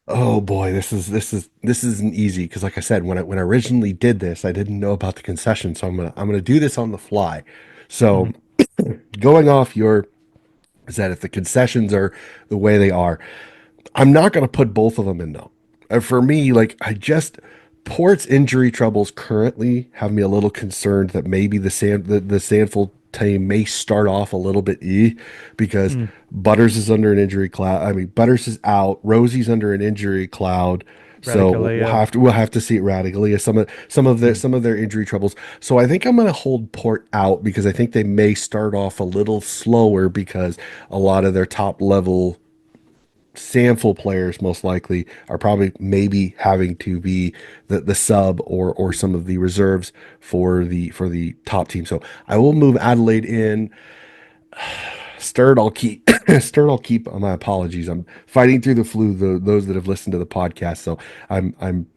Oh boy, this isn't easy because, like I said, when I originally did this, I didn't know about the concession, so I'm gonna do this on the fly. So Mhm. going off your is that if the concessions are the way they are, I'm not going to put both of them in though. For me, like Port's injury troubles currently have me a little concerned that maybe the Sandford team may start off a little bit because Mm. Butters is under an injury cloud. I mean, Butters is out. Rosie's under an injury cloud. So Radically. we'll have to see it radically as some of their injury troubles. So I think I'm going to hold Port out because I think they may start off a little slower because a lot of their top level SANFL players most likely are probably maybe having to be the sub or some of the reserves for the top team. So I will move Adelaide in. Sturt, I'll keep. Sturt, I'll keep. My apologies. I'm fighting through the flu. Those that have listened to the podcast, so I'm.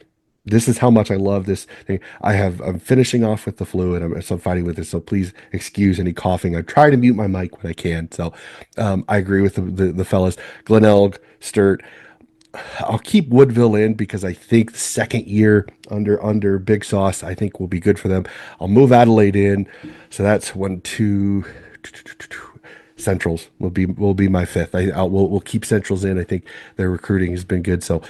This is how much I love this thing. I'm finishing off with the flu, and so I'm fighting with it. So please excuse any coughing. I try to mute my mic when I can. So I agree with the fellas. Glenelg, Sturt. I'll keep Woodville in because I think the second year under Big Sauce, I think will be good for them. I'll move Adelaide in, so that's 1, 2. Centrals will be my fifth. We'll keep Centrals in. I think their recruiting has been good. So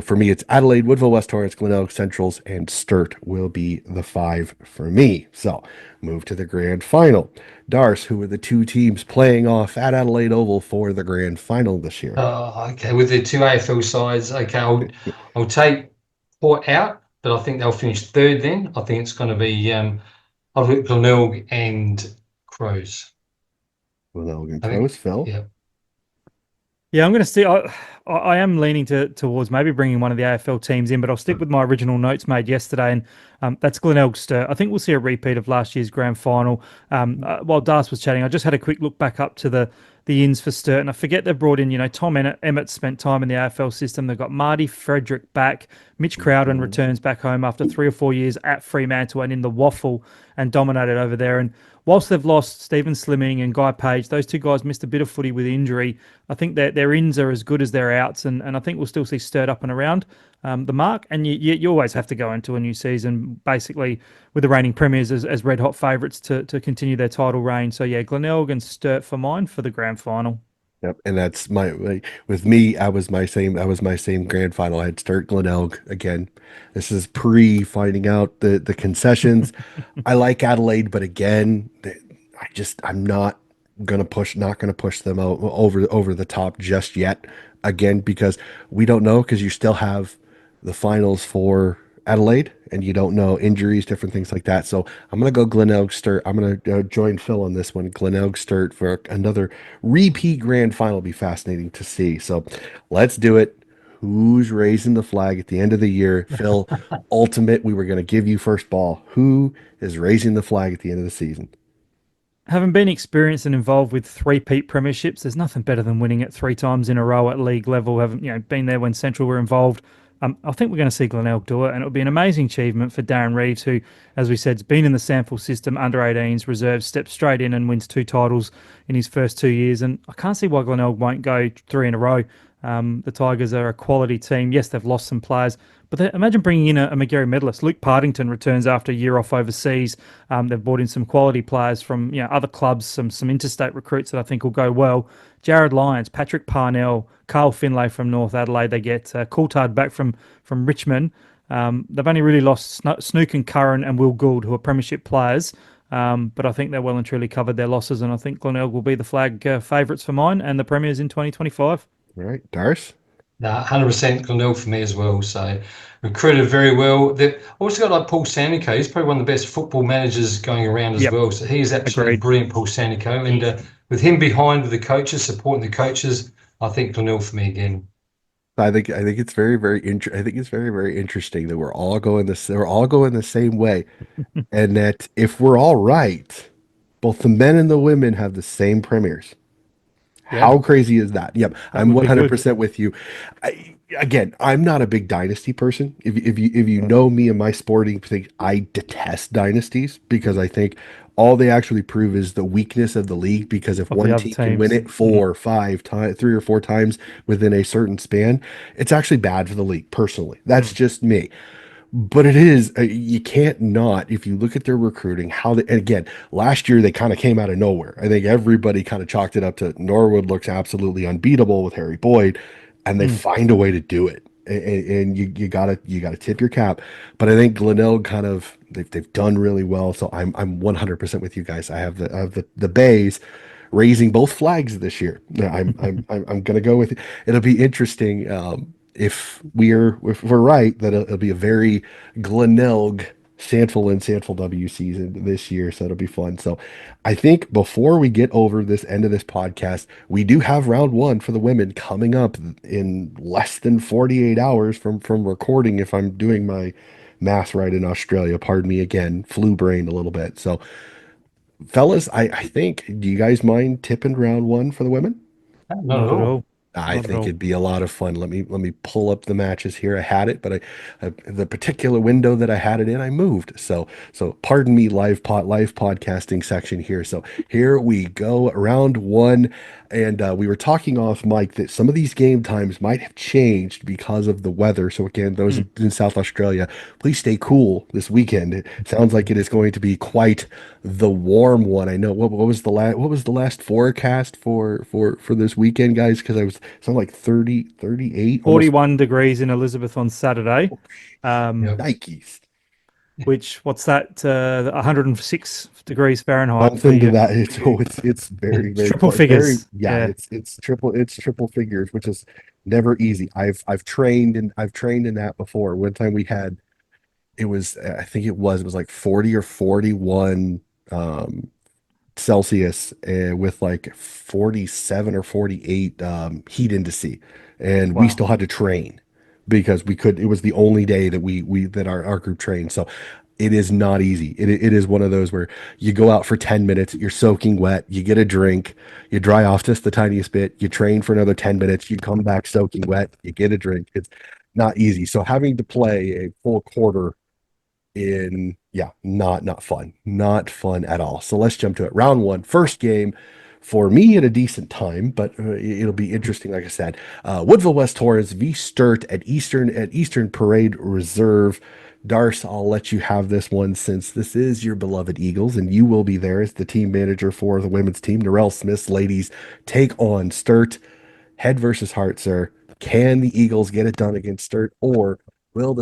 for me, it's Adelaide, Woodville, West Torrance, Glenelg, Centrals, and Sturt will be the 5 for me. So move to the grand final. Darce, who are the two teams playing off at Adelaide Oval for the grand final this year? Okay, with the two AFL sides, okay, I'll take Port out, but I think they'll finish third then. I think it's going to be I've got Glenelg and Crows. Glenelg and I think, Crows, Phil. yeah. Yeah, I'm going to stick. I am leaning towards maybe bringing one of the AFL teams in, but I'll stick with my original notes made yesterday, and that's Glenelg Sturt. I think we'll see a repeat of last year's grand final. While Darce was chatting, I just had a quick look back up to the ins for Sturt, and I forget they've brought in, Tom Emmett spent time in the AFL system. They've got Marty Frederick back. Mitch Crowden returns back home after 3 or 4 years at Fremantle and in the Waffle and dominated over there. And whilst they've lost Stephen Slimming and Guy Page, those two guys missed a bit of footy with injury. I think that their ins are as good as their outs, and I think we'll still see Sturt up and around the mark. And you always have to go into a new season, basically, with the reigning premiers as red-hot favourites to continue their title reign. So, yeah, Glenelg and Sturt for mine for the grand final. Yep, and that's with me. I was my same grand final. I had Sturt Glenelg again. This is pre finding out the concessions. I like Adelaide, but again, I'm not gonna push them out over the top just yet. Again, because we don't know because you still have the finals for Adelaide, and you don't know injuries, different things like that. So I'm going to go Glenelg Sturt. I'm going to join Phil on this one. Glenelg Sturt for another repeat grand final. Be fascinating to see. So let's do it. Who's raising the flag at the end of the year? Phil, ultimate, we were going to give you first ball. Who is raising the flag at the end of the season? Having been experienced and involved with 3-peat premierships, there's nothing better than winning it 3 times in a row at league level. Having been there when Central were involved. I think we're going to see Glenelg do it, and it'll be an amazing achievement for Darren Reeves, who, as we said, has been in the SANFL system, under 18s, reserves, steps straight in and wins 2 titles in his first 2 years. And I can't see why Glenelg won't go 3 in a row. The Tigers are a quality team. Yes, they've lost some players, but imagine bringing in a McGarry medalist. Luke Partington returns after a year off overseas. They've brought in some quality players from other clubs, some interstate recruits that I think will go well. Jared Lyons, Patrick Parnell, Carl Finlay from North Adelaide. They get Coulthard back from Richmond. They've only really lost Snook and Curran and Will Gould, who are premiership players. But I think they're well and truly covered their losses, and I think Glenelg will be the flag favourites for mine and the premiers in 2025. All right, Darce? 100% Glenelg for me as well. So recruited very well. They've also got like Paul Sanico. He's probably one of the best football managers going around as well. So he is absolutely Agreed. brilliant, Paul Sanico. And with him behind with the coaches, supporting the coaches, I think Glenelg for me again. I think it's very I think it's very interesting that we're all going the same way, and that if we're all right, both the men and the women have the same premiers. Yeah. How crazy is that? Yep, I'm would be 100% with you. Again, I'm not a big dynasty person. If you know me and my sporting thing, I detest dynasties because I think all they actually prove is the weakness of the league. Because if Of the one other team can win teams. it 4 or 5 times, 3 or 4 times within a certain span, it's actually bad for the league. Personally, that's just me. But it is, you can't not, if you look at their recruiting, and again, last year they kind of came out of nowhere. I think everybody kind of chalked it up to Norwood looks absolutely unbeatable with Harry Boyd, and they find a way to do it. And you gotta tip your cap. But I think Glenelg kind of, they've done really well. So I'm 100% with you guys. I have the Bays raising both flags this year. I'm gonna go with it. It'll be interesting. if we're right, that it'll be a very Glenelg SANFL and SANFL W season this year, so it'll be fun. So I think before we get over this end of this podcast, we do have round one for the women coming up in less than 48 hours from recording, if I'm doing my math right in Australia. Pardon me again, flu brain a little bit. So fellas, I think, do you guys mind tipping round one for the women? Not at Not at all. all. I Not at think all. it'd be a lot of fun. Let me pull up the matches here. I had it, but the particular window that I had it in, I moved. So pardon me, live podcasting section here. So here we go, round one, and we were talking off mic that some of these game times might have changed because of the weather. So again, those Mm. in South Australia, please stay cool this weekend. It sounds like it is going to be quite the warm one. I know what was the last forecast for this weekend, guys? Because I was something like 30, 38, almost 41 degrees in Elizabeth on Saturday. Yeah. Nikes. Which what's that? 106 degrees Fahrenheit for Something to you. that. It's very, It's very triple close. Very, figures. yeah, Yeah. it's triple figures, which is never easy. I've trained in that before. One time we had, it was, I think it was like 40 or 41 um Celsius, with like 47 or 48 heat indice, and we still Wow. had to train because it was the only day that our group trained. So it is not easy. It is one of those where you go out for 10 minutes, you're soaking wet, you get a drink, you dry off just the tiniest bit, you train for another 10 minutes, you come back soaking wet, you get a drink. It's not easy. So having to play a full quarter in, yeah, not fun at all. So let's jump to it. Round one, first game for me at a decent time, but it'll be interesting. Like I said, Woodville West Torrens v Sturt at Eastern Parade Reserve. Darce, I'll let you have this one since this is your beloved Eagles, and you will be there as the team manager for the women's team. Narelle Smith's ladies take on Sturt. Head versus heart, sir. Can the Eagles get it done against Sturt, or will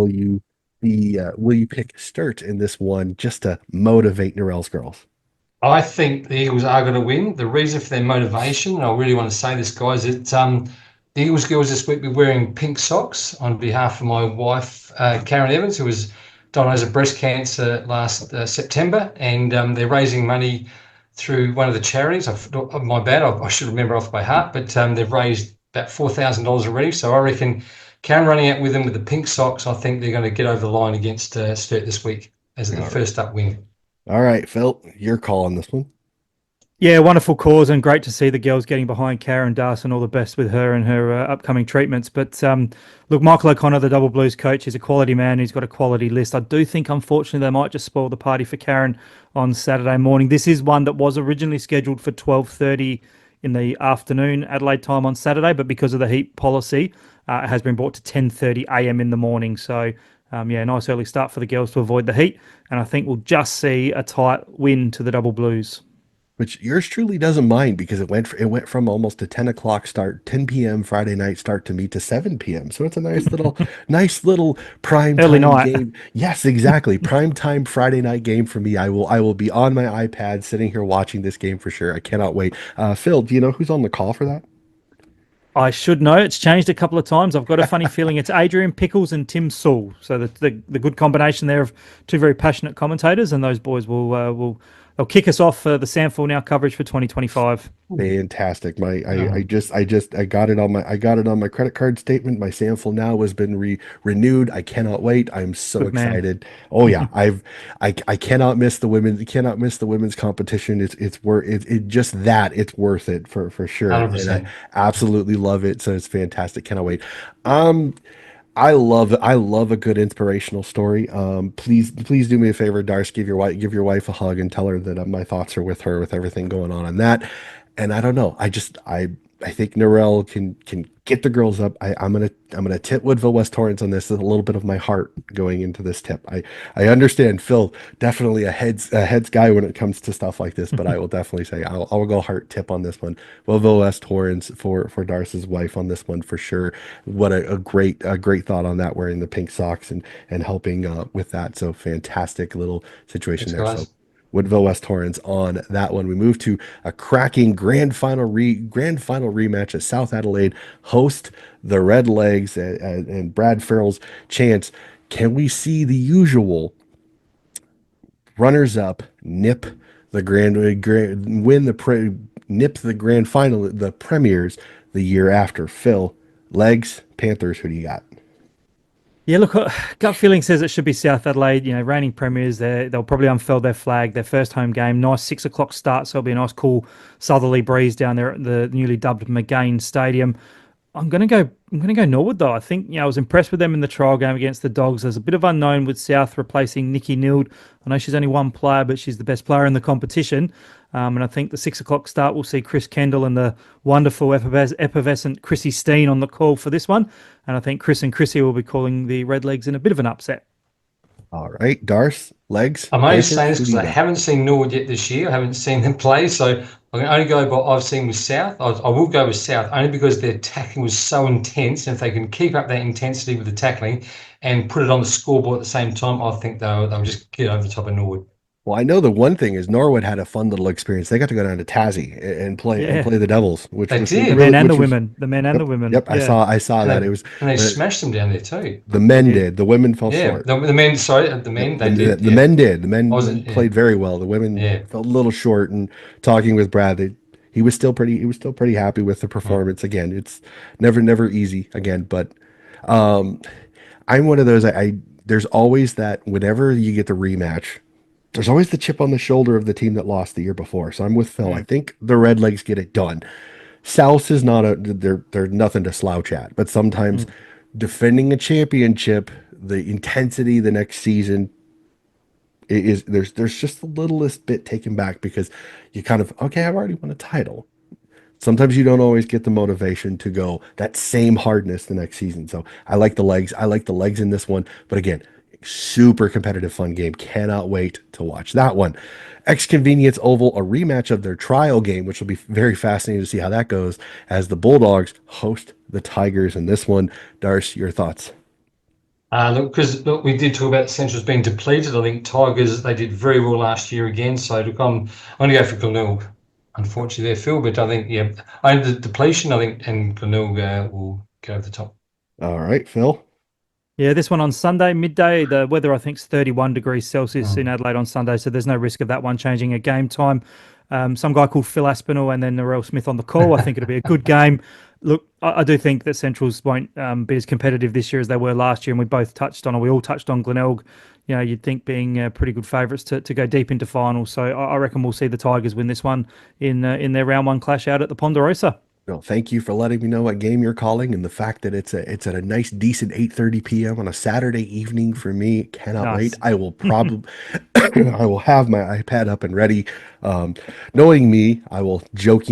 you pick Sturt in this one just to motivate Narelle's girls? I think the Eagles are going to win. The reason for their motivation, and I really want to say this, guys, the Eagles girls this week be wearing pink socks on behalf of my wife, Karen Evans, who was diagnosed with breast cancer last September, and they're raising money through one of the charities. My bad, I should remember off by heart, but they've raised about $4,000 already. So I reckon Karen running out with them with the pink socks, I think they're going to get over the line against Sturt this week as the All right. first up win. All right, Phil, your call on this one. Yeah, wonderful cause and great to see the girls getting behind Karen Darson. All the best with her and her upcoming treatments. But look, Michael O'Connor, the Double Blues coach, is a quality man. He's got a quality list. I do think, unfortunately, they might just spoil the party for Karen on Saturday morning. This is one that was originally scheduled for 12:30 in the afternoon Adelaide time on Saturday, but because of the heat policy, it has been brought to 10:30 a.m. in the morning. So, yeah, nice early start for the girls to avoid the heat. And I think we'll just see a tight win to the Double Blues. Which yours truly doesn't mind because it went from almost a 10 o'clock start, 10 p.m. Friday night start to me to 7 p.m. So it's a nice little prime Early time night. game. Yes, exactly. Prime time Friday night game for me. I will be on my iPad sitting here watching this game for sure. I cannot wait. Phil, do you know who's on the call for that? I should know. It's changed a couple of times. I've got a funny feeling it's Adrian Pickles and Tim Sewell. So the good combination there of two very passionate commentators, and those boys they'll kick us off for the SANFL Now coverage for 2025. Fantastic. I got it on my credit card statement. My SANFL now has been renewed. I cannot wait. I'm so Good man. excited. Oh yeah, I cannot miss the women's competition. It's worth it for sure. And I 100%. absolutely love it. So it's fantastic. Cannot wait. Um I love a good inspirational story. Please do me a favor, Darce. Give your wife a hug and tell her that my thoughts are with her with everything going on that. And I don't know. I think Narelle can get the girls up. I'm gonna tip Woodville West Torrens on this. There's a little bit of my heart going into this tip. I understand Phil, definitely a heads guy when it comes to stuff like this, but I will definitely say I'll go heart tip on this one. Woodville West Torrens for Darce's wife on this one for sure. What a great thought on that, wearing the pink socks and helping with that. So fantastic little situation Thanks, there. So guys. Woodville West Torrens on that one. We move to a cracking grand final rematch as South Adelaide host the Red Legs, and Brad Farrell's chance. Can we see the usual runners up nip the grand win the nip the grand final, the premiers the year after? Phil, Legs, Panthers, who do you got? Yeah, look, gut feeling says it should be South Adelaide. You know, reigning premiers. They'll probably unfurl their flag. Their first home game, nice 6 o'clock start, so it'll be a nice, cool southerly breeze down there at the newly dubbed McGain Stadium. I'm gonna go Norwood though. I think I was impressed with them in the trial game against the Dogs. There's a bit of unknown with South replacing Nikki Nild. I know she's only one player, but she's the best player in the competition. And I think the 6 o'clock start will see Chris Kendall and the wonderful effervescent Chrissy Steen on the call for this one. And I think Chris and Chrissy will be calling the Redlegs in a bit of an upset. All right, Darce, Legs, I'm only Panthers, saying this who do because you I got? haven't seen Norwood yet this year. I haven't seen them play, so I can only go by what I've seen with South. I will go with South only because their tackling was so intense. And if they can keep up that intensity with the tackling and put it on the scoreboard at the same time, I think they'll just get over the top of Norwood. Well, I know the one thing is Norwood had a fun little experience. They got to go down to Tassie and Yeah, play the Devils, They was the did. men really and the which was women. The men and the yep, women. yep. Yeah. I saw that. It was And they uh, smashed them down there too. the They men did. did. The women fell Yeah, short. the men. Sorry, the Yep, men. They did. the Yeah, men did. The I men wasn't. Yeah, played very well. The women yeah. fell a little short. And talking with Brad, he was still pretty. He was still pretty happy with the Mm. performance. Again, it's never easy. Again, but um, I'm one of those. There's always that whenever you get the rematch, there's always the chip on the shoulder of the team that lost the year before. So I'm with Phil. I Mm, think the Redlegs get it done. South is not a they're nothing to slouch at, but sometimes mm. defending a championship, the intensity the next season is there's just the littlest bit taken back because you kind of okay, I've already won a title. Sometimes you don't always get the motivation to go that same hardness the next season. So I like the legs. I like the legs in this one. But again, super competitive, fun game. Cannot wait to watch that one. X Convenience Oval, a rematch of their trial game, which will be very fascinating to see how that goes as the Bulldogs host the Tigers in this one. Darce, your thoughts? Look, because we did talk about Central's being depleted. I think Tigers they did very well last year again. So look, I'm going to go for Glenelg. Unfortunately, there, Phil, but I think only the depletion. I think and Glenelg will go over the top. All right, Phil. Yeah, this one on Sunday midday. The weather I think is 31 degrees Celsius in Mm. Adelaide on Sunday, so there's no risk of that one changing at game time. Some guy called Phil Aspinall and then Narelle Smith on the call. I think it'll be a good game. Look, I do think that Centrals won't be as competitive this year as they were last year, and we both touched on, or we all touched on Glenelg. You know, you'd think being pretty good favourites to go deep into finals. So I reckon we'll see the Tigers win this one in their round one clash out at the Ponderosa. No, thank you for letting me know what game you're calling and the fact that it's at a nice decent 8:30 p.m. on a Saturday evening for me. Cannot wait. Nice. I will probably I will have my iPad up and ready. Um, Knowing me, I will joke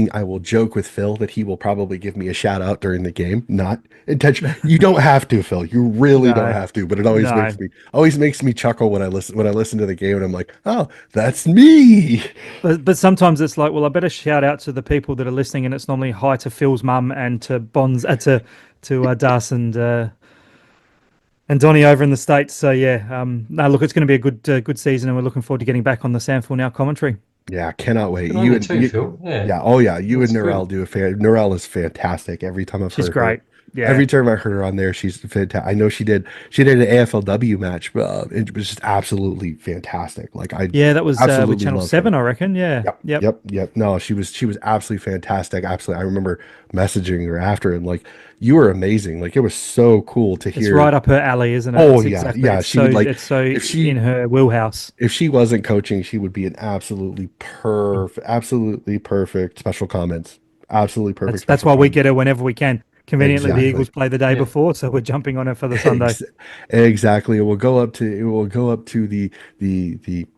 with Phil that he will probably give me a shout out during the game. Not intention. You don't have to, Phil. You really don't No, have to, but it no. always makes me chuckle when I listen to the game and I'm like, "Oh, that's me." But sometimes it's like, well, I better shout out to the people that are listening, and it's normally hi to Phil's mum and to Bonds to Das and Donny over in the States. So yeah, no, look, it's going to be a good season, and we're looking forward to getting back on the SANFL now commentary. Yeah, cannot wait. Good on you too, Phil. Yeah, Yeah, oh yeah, you and that's Narelle good. do a fair. Narelle is fantastic. Every time I've She's heard her, great. Yeah, every time I heard her on there, she's fantastic. I know she did an AFLW match, it was just absolutely fantastic. Like I yeah, that was with absolutely Channel love her. 7, I reckon. Yeah, Yep, yep. yep. No, she was absolutely fantastic. Absolutely, I remember messaging her after and like you were amazing. Like it was so cool to It's hear. right up her alley, isn't it? Oh It's yeah, exactly. yeah. It's She so would like it's so if in her wheelhouse. she wasn't coaching, she would be an absolutely perfect special comments. Absolutely perfect That's special why we comments. get her whenever we can. Conveniently, the Exactly. Eagles play the day Yeah. before, so we're jumping on her for the Sunday. Ex- exactly. It will go up to the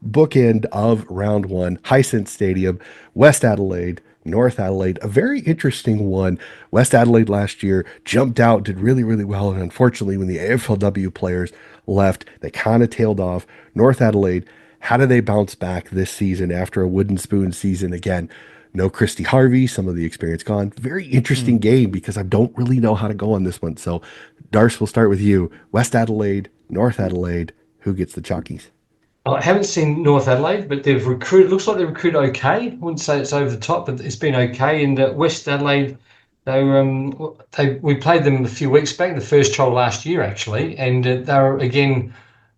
bookend of round one, Hisense Stadium, West Adelaide, North Adelaide. A very interesting one. West Adelaide last year jumped out, did really well, and unfortunately, when the AFLW players left, they kind of tailed off. North Adelaide, how do they bounce back this season after a wooden spoon season again? No Christy Harvey, some of the experience gone. Very interesting Mm. game because I don't really know how to go on this one. So, Darce, we'll start with you. West Adelaide, North Adelaide, who gets the Chalkies? I haven't seen North Adelaide, but they've recruited. Looks like they recruited okay. I wouldn't say it's over the top, but it's been okay. And West Adelaide, we played them a few weeks back, the first trial last year actually, and they were again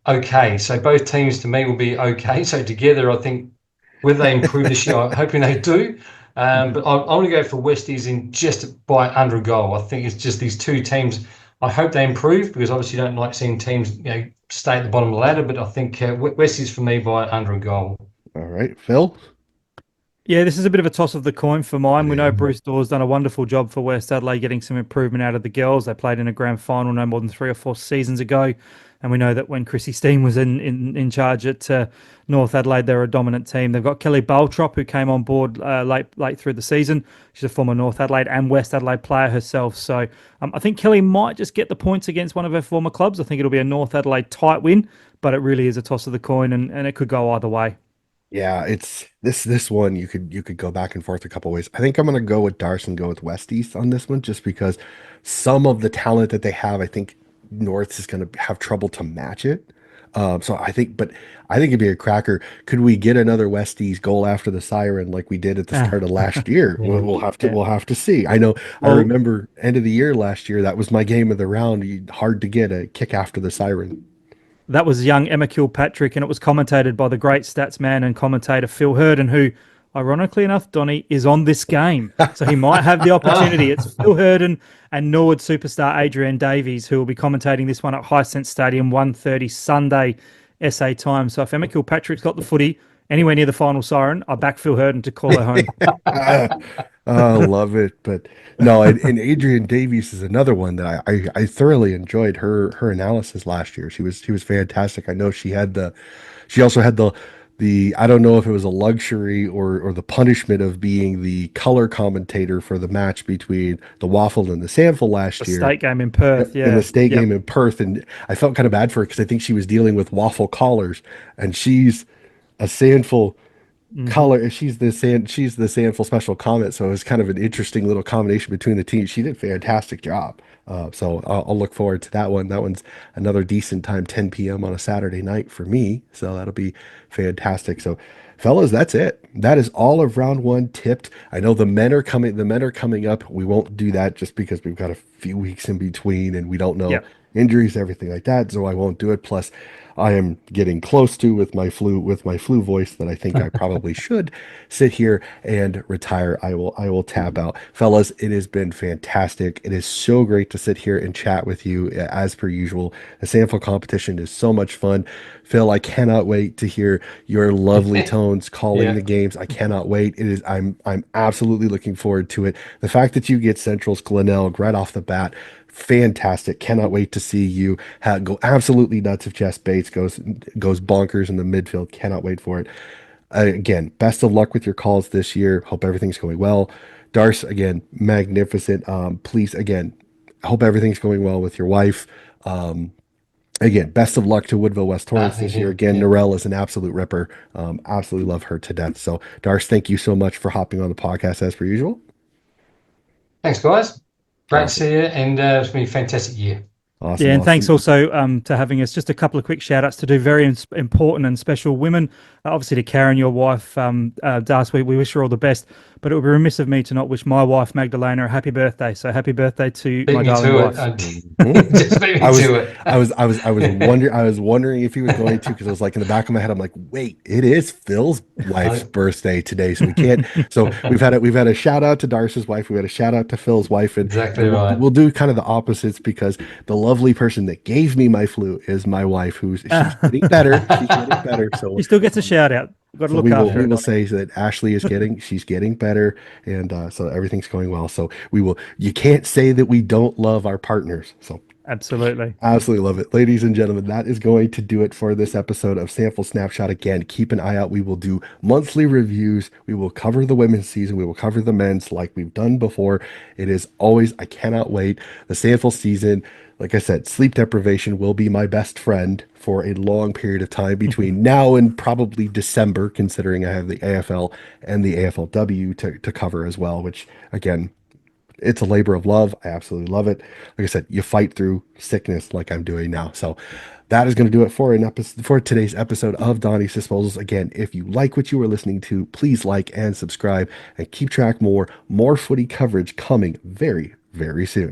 okay. So both teams to me will be okay. So together, I think whether they improve this year, I'm hoping they do. But I want to go for Westies in just by under a goal. I think it's just these two teams. I hope they improve because obviously you don't like seeing teams, stay at the bottom of the ladder. But I think Westies for me by under a goal. All right, Phil. Yeah, this is a bit of a toss of the coin for mine. We know Yeah. Bruce Dawes done a wonderful job for West Adelaide getting some improvement out of the girls. They played in a grand final no more than 3 or 4 seasons ago. And we know that when Chrissy Steen was in charge at North Adelaide, they were a dominant team. They've got Kelly Baltrop, who came on board late through the season. She's a former North Adelaide and West Adelaide player herself. So I think Kelly might just get the points against one of her former clubs. I think it'll be a North Adelaide tight win, but it really is a toss of the coin, and it could go either way. Yeah, it's this one you could go back and forth a couple ways. I think I'm gonna go with Darce and go with West East on this one just because some of the talent that they have, I think North is gonna have trouble to match it. So I think it'd be a cracker. Could we get another West East goal after the siren like we did at the start of last year? Yeah. We'll have to see. I know I Well, remember end of the year last year, that was my game of the round. Hard to get a kick after the siren. that was young Emma Kilpatrick, and it was commentated by the great stats man and commentator Phil Herden, who, ironically enough, Donny, is on this game. So he might have the opportunity. It's Phil Herden and Norwood superstar Adrienne Davies, who will be commentating this one at Hisense Stadium, 1:30 Sunday SA time. So if Emma Kilpatrick's got the footy anywhere near the final siren, I back Phil Herden to call her home. I love it. But no, and Adrian Davies is another one that I thoroughly enjoyed her analysis last year. She was fantastic. I know she also had the I don't know if it was a luxury or the punishment of being the color commentator for the match between the Waffle and the SANFL The last year state game in Perth, in the yeah. state Yep. game in Perth. And I felt kind of bad for her because I think she was dealing with Waffle collars and she's a SANFL Hmm. color. She's the Sandful special comment, so it was kind of an interesting little combination between the teams. She did a fantastic job. So I'll look forward to that one. That one's another decent time, 10 p.m. on a Saturday night for me. So that'll be fantastic. So, fellas, that's it. That is all of round one tipped. I know the men are coming. The men are coming up. We won't do that just because we've got a few weeks in between, and we don't know Yep. injuries, everything like that. So I won't do it. Plus, I am getting close to with my flu voice that I think I probably should sit here and retire. I will tap out. Fellas, it has been fantastic. It is so great to sit here and chat with you as per usual. The sample competition is so much fun. Phil, I cannot wait to hear your lovely tones calling Yeah. the games. I cannot wait. I'm absolutely looking forward to it. The fact that you get Central's Glenelg right off the bat, fantastic. Cannot wait to see you go absolutely nuts if Jess Bates goes bonkers in the midfield. Cannot wait for it. Again, best of luck with your calls this year. Hope everything's going well. Darce, again, magnificent. Please, again, hope everything's going well with your wife. Again, best of luck to Woodville West Torrance Thank this year. you. Again, Yeah. Norell is an absolute ripper. Absolutely love her to death. So, Darce, thank you so much for hopping on the podcast as per usual. Thanks, guys. Great to Awesome. see you, and it's been a fantastic year. Awesome. Yeah, and thanks Awesome. also to having us. Just a couple of quick shout outs to do very important and special women. Obviously, to Karen, your wife, Das, we wish her all the best. But it would be remiss of me to not wish my wife, Magdalena, a happy birthday. So happy birthday to Beat my me darling to it. wife. Just beat I me was, to it. I was wondering if he was going to, because I was like in the back of my head, I'm like, wait, it is Phil's wife's birthday today, so we can't. So we've had a shout out to Darce's wife, we had a shout out to Phil's wife, Exactly and right. we'll do kind of the opposites because the lovely person that gave me my flu is my wife, she's getting better. She's getting better. So She still gets a shout out. Got to so look after we her, will Donny. say that Ashley is she's getting better, and so everything's going well. So we will. You can't say that we don't love our partners. So Absolutely. absolutely love it. Ladies and gentlemen, that is going to do it for this episode of Sample Snapshot. Again, keep an eye out. We will do monthly reviews. We will cover the women's season. We will cover the men's like we've done before. It is always, I cannot wait. The Sample season, like I said, sleep deprivation will be my best friend for a long period of time between now and probably December, considering I have the AFL and the AFLW to cover as well, which again, it's a labor of love. I absolutely love it. Like I said, you fight through sickness like I'm doing now. So that is going to do it for today's episode of Donnie's Disposals. Again, if you like what you were listening to, please like and subscribe and keep track more footy coverage coming very, very soon.